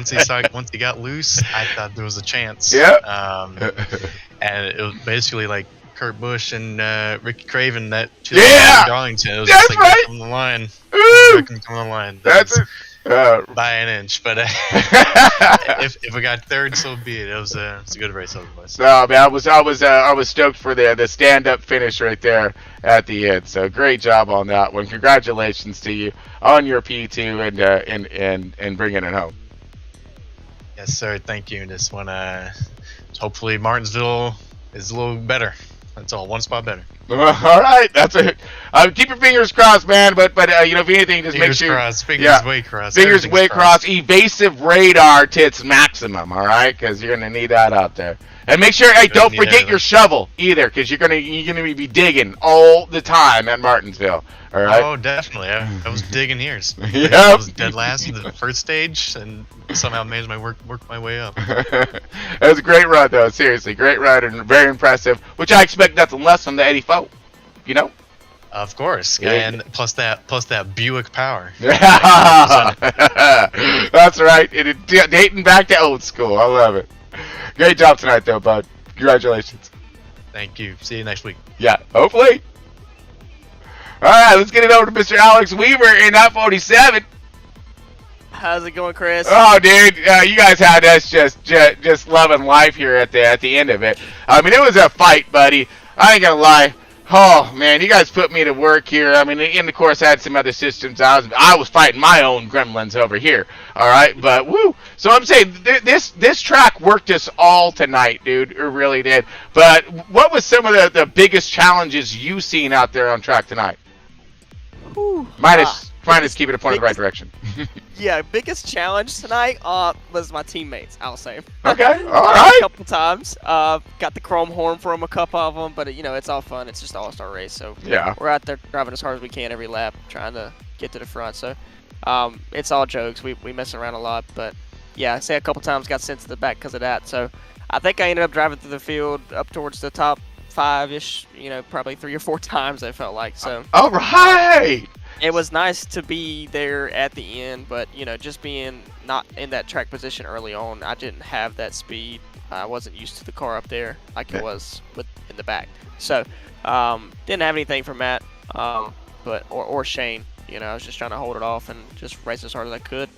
Once he got loose, I thought there was a chance. Yeah. And it was basically like Kurt Busch and Ricky Craven that Darlington. It was that's just like right. on the line. On the line. That's it. By an inch, but if I got third, so be it. It was a good race otherwise. No, man, I was stoked for the stand-up finish right there at the end. So great job on that one. Congratulations to you on your P2 and bringing it home. Yes, sir. Thank you. This one, hopefully Martinsville is a little better. That's all. One spot better. All right, that's it. Keep your fingers crossed, man. But if anything, just fingers make sure. Crossed, fingers way crossed. Fingers way crossed. Evasive radar tits maximum. All right, because you're gonna need that out there. And make sure, don't forget your shovel either, because you're gonna be digging all the time at Martinsville. All right. Oh, definitely. I was digging here. Yep. I was dead last in the first stage, and somehow managed my work my way up. It was a great run, though. Seriously, great run and very impressive. Which I expect nothing less from the 84. Of course, and plus that Buick power. That's right. Dating back to old school. I love it. Great job tonight, though, bud. Congratulations. Thank you. See you next week. Yeah, hopefully. All right, let's get it over to Mr. Alex Weaver in that 47. How's it going, Chris? Oh, dude, you guys had us just loving life here at the end of it. I mean, it was a fight, buddy. I ain't gonna lie. Oh man, you guys put me to work here. I mean, and of course, I had some other systems. I was fighting my own gremlins over here. All right, but woo. So I'm saying this track worked us all tonight, dude. It really did. But what was some of the biggest challenges you seen out there on track tonight? Minus keeping it pointed in the right direction. Yeah, biggest challenge tonight was my teammates, I'll say. Okay, all right. A couple times. Got the chrome horn for them, a couple of them, but it's all fun. It's just an all-star race, so yeah, we're out there driving as hard as we can every lap, trying to get to the front. So it's all jokes. We mess around a lot, but yeah, I say a couple times got sent to the back because of that. So I think I ended up driving through the field up towards the top 5-ish, probably 3 or 4 times, I felt like. So all right. It was nice to be there at the end, but just being not in that track position early on, I didn't have that speed. I wasn't used to the car up there like it was in the back. So didn't have anything for Matt, or Shane. I was just trying to hold it off and just race as hard as I could.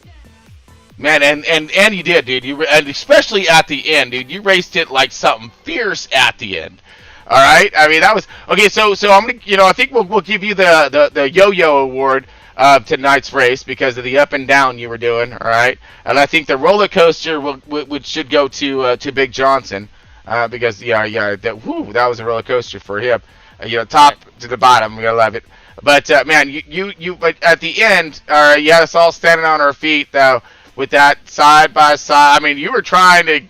Man, and you did, dude. And especially at the end, dude. You raced it like something fierce at the end. All right. I mean, that was okay. So I'm gonna, I think we'll give you the yo-yo award of tonight's race because of the up and down you were doing. All right. And I think the roller coaster should go to Big Johnson because that was a roller coaster for him. Top to the bottom, we love it. But man, but at the end, you had us all standing on our feet though with that side by side. I mean, you were trying to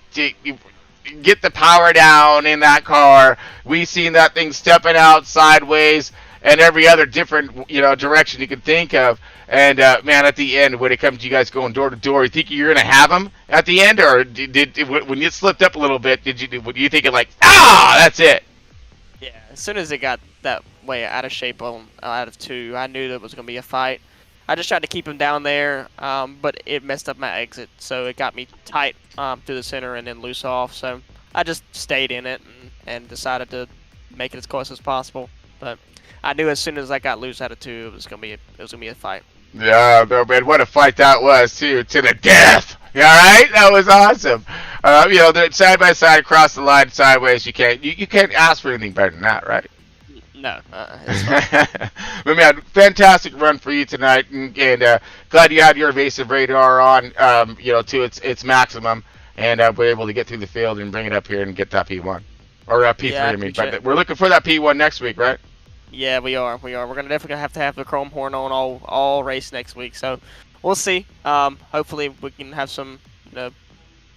get the power down in that car. We seen that thing stepping out sideways and every other different direction you could think of, And man, at the end, when it comes to you guys going door to door, you think you're gonna have them at the end, or did when you slipped up a little bit, were you thinking like, that's it? Yeah, as soon as it got that way out of shape out of 2, I knew that it was gonna be a fight. I just tried to keep him down there, but it messed up my exit, so it got me tight through the center and then loose off. So I just stayed in it and decided to make it as close as possible. But I knew as soon as I got loose out of 2, it was gonna be a fight. Yeah, man, what a fight that was too, to the death. All right, that was awesome. They're side by side, across the line, sideways. You can't ask for anything better than that, right? No. But man, fantastic run for you tonight, and glad you had your evasive radar on, to its maximum, and we're able to get through the field and bring it up here and get that P1 or P3. Yeah, I mean, but we're looking for that P1 next week, right? Yeah, we are. We're definitely gonna have to have the chrome horn on all race next week. So we'll see. Hopefully we can have some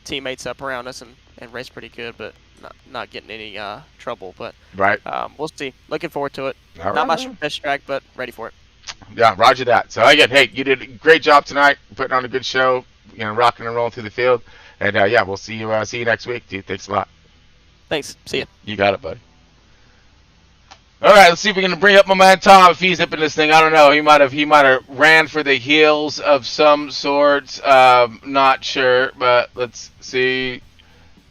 teammates up around us and race pretty good, but not getting any trouble. But right. We'll see. Looking forward to it. All not right. my best track, but ready for it. Yeah, roger that. So again, hey, you did a great job tonight, putting on a good show. Rocking and rolling through the field, and we'll see you next week, dude. Thanks a lot. Thanks. See ya. You got it, buddy. All right, let's see if we can bring up my man Tom if he's up in this thing. I don't know. He might have ran for the hills of some sorts. Not sure, but let's see.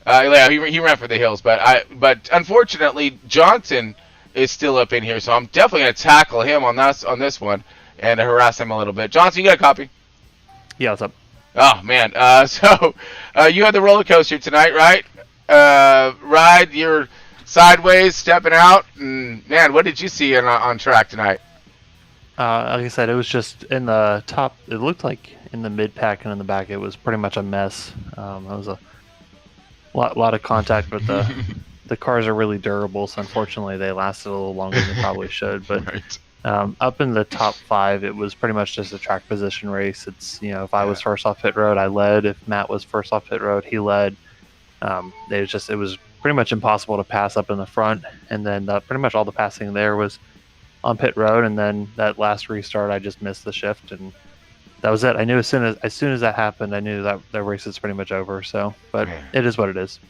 Yeah, he ran for the hills, but unfortunately Johnson is still up in here, so I'm definitely gonna tackle him on this one and harass him a little bit. Johnson, you got a copy? Yeah, what's up? Oh man, so you had the roller coaster tonight, right? Ride, you're sideways, stepping out, and man, what did you see on track tonight? Like I said, it was just in the top. It looked like in the mid pack and in the back, it was pretty much a mess. It was a lot of contact, but the cars are really durable, so unfortunately they lasted a little longer than they probably should. But right. Up in the top 5, it was pretty much just a track position race. It's if I was first off pit road, I led. If Matt was first off pit road, he led. It was pretty much impossible to pass up in the front, and then pretty much all the passing there was on pit road, and then that last restart I just missed the shift, and that was it. I knew as soon as that happened, I knew that the race is pretty much over. So, but it is what it is.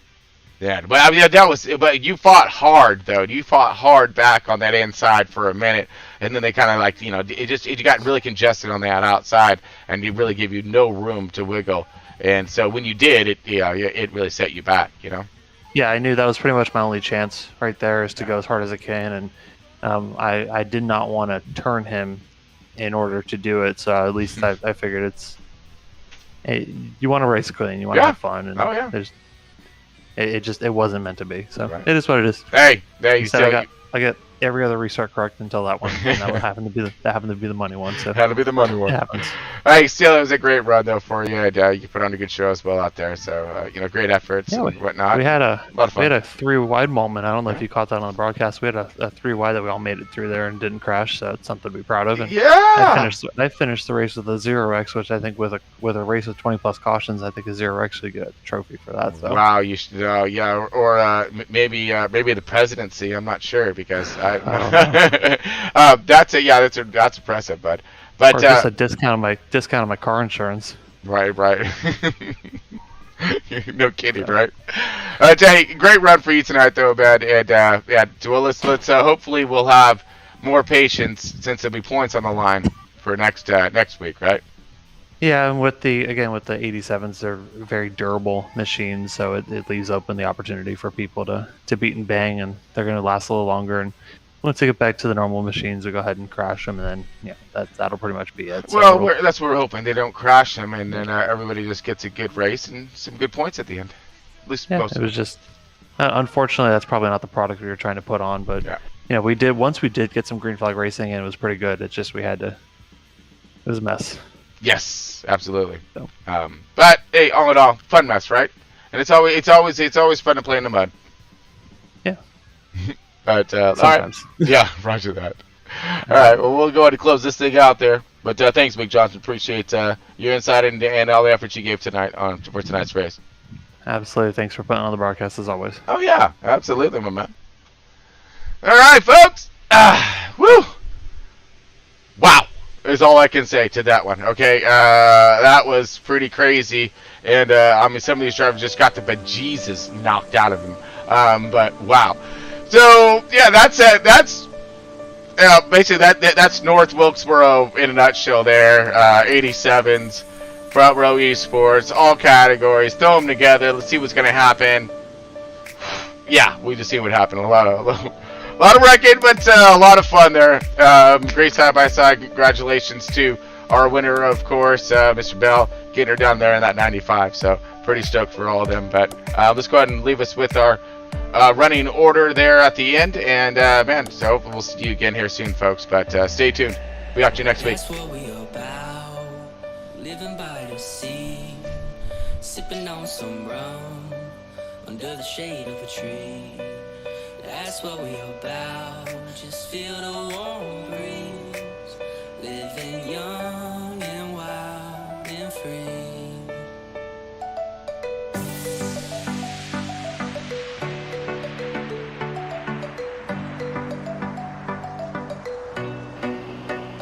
Yeah, but I mean but you fought hard though. You fought hard back on that inside for a minute, and then they kind of it got really congested on that outside, and it really gave you no room to wiggle. And so when you did, it really set you back. Yeah, I knew that was pretty much my only chance right there is to go as hard as I can, and I did not want to turn him in order to do it. So at least I figured you want to race clean, you want to have fun, and it wasn't meant to be. So it is what it is. Hey, you said I got every other restart correct until that one, and that happened to be the money one. So had to be the money one. It happens. Hey, still, it was a great run though for you. And, you put on a good show as well out there. So great efforts and whatnot. We had a lot of fun. We had a 3 wide moment. I don't know if you caught that on the broadcast. We had a 3 wide that we all made it through there and didn't crash. So it's something to be proud of. And I finished the race with a 0x, which I think with a race with 20 plus cautions, I think a 0x should get a trophy for that. So. Wow, you should or maybe the presidency. I'm not sure because that's impressive, bud. But or just a discount on my car insurance. Right. No kidding, right? Hey, great run for you tonight, though, man. And let's hopefully we'll have more patience since there'll be points on the line for next week, right? Yeah, and with the 87s, they're very durable machines, so it leaves open the opportunity for people to beat and bang, and they're going to last a little longer. And once they get back to the normal machines, we'll go ahead and crash them, and then that'll pretty much be it. So that's what we're hoping. They don't crash them, and then everybody just gets a good race and some good points at the end. At least most. It was just unfortunately that's probably not the product we were trying to put on, but we did get some green flag racing, and it was pretty good. It's just it was a mess. Yes, absolutely. So. But hey, all in all, fun mess, right? And it's always fun to play in the mud. Yeah. But sometimes. All right. Yeah, roger that. All right, well, we'll go ahead and close this thing out there. But thanks, Big Johnson. Appreciate your insight and all the effort you gave tonight for tonight's race. Absolutely. Thanks for putting on the broadcast as always. Oh yeah, absolutely, my man. All right, folks. Woo. Wow. is all I can say to that one. Okay, that was pretty crazy, and I mean, some of these drivers just got the bejesus knocked out of them. But wow. So yeah, that's it. That's basically that's North Wilkesboro in a nutshell. There, 87s, front row esports, all categories. Throw them together. Let's see what's gonna happen. Yeah, we just see what happened. A lot of wrecking, but a lot of fun there. Great side by side. Congratulations to our winner, of course, Mr. Bell, getting her down there in that 95. So pretty stoked for all of them. But let's go ahead and leave us with our running order there at the end. And man, so we'll see you again here soon, folks. But stay tuned. We got you next week. That's what we about. Living by the sea, sipping on some rum under the shade of a tree. That's what we about. Just feel the warm breeze, living young and wild and free.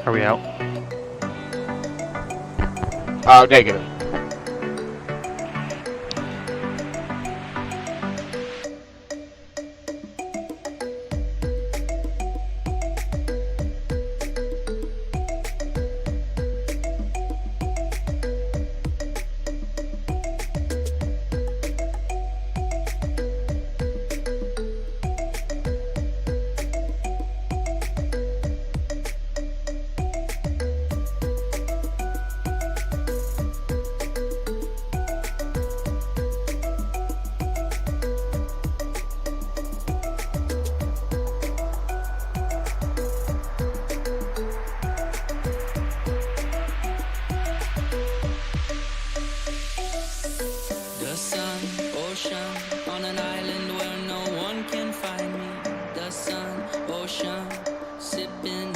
Are we out? Negative.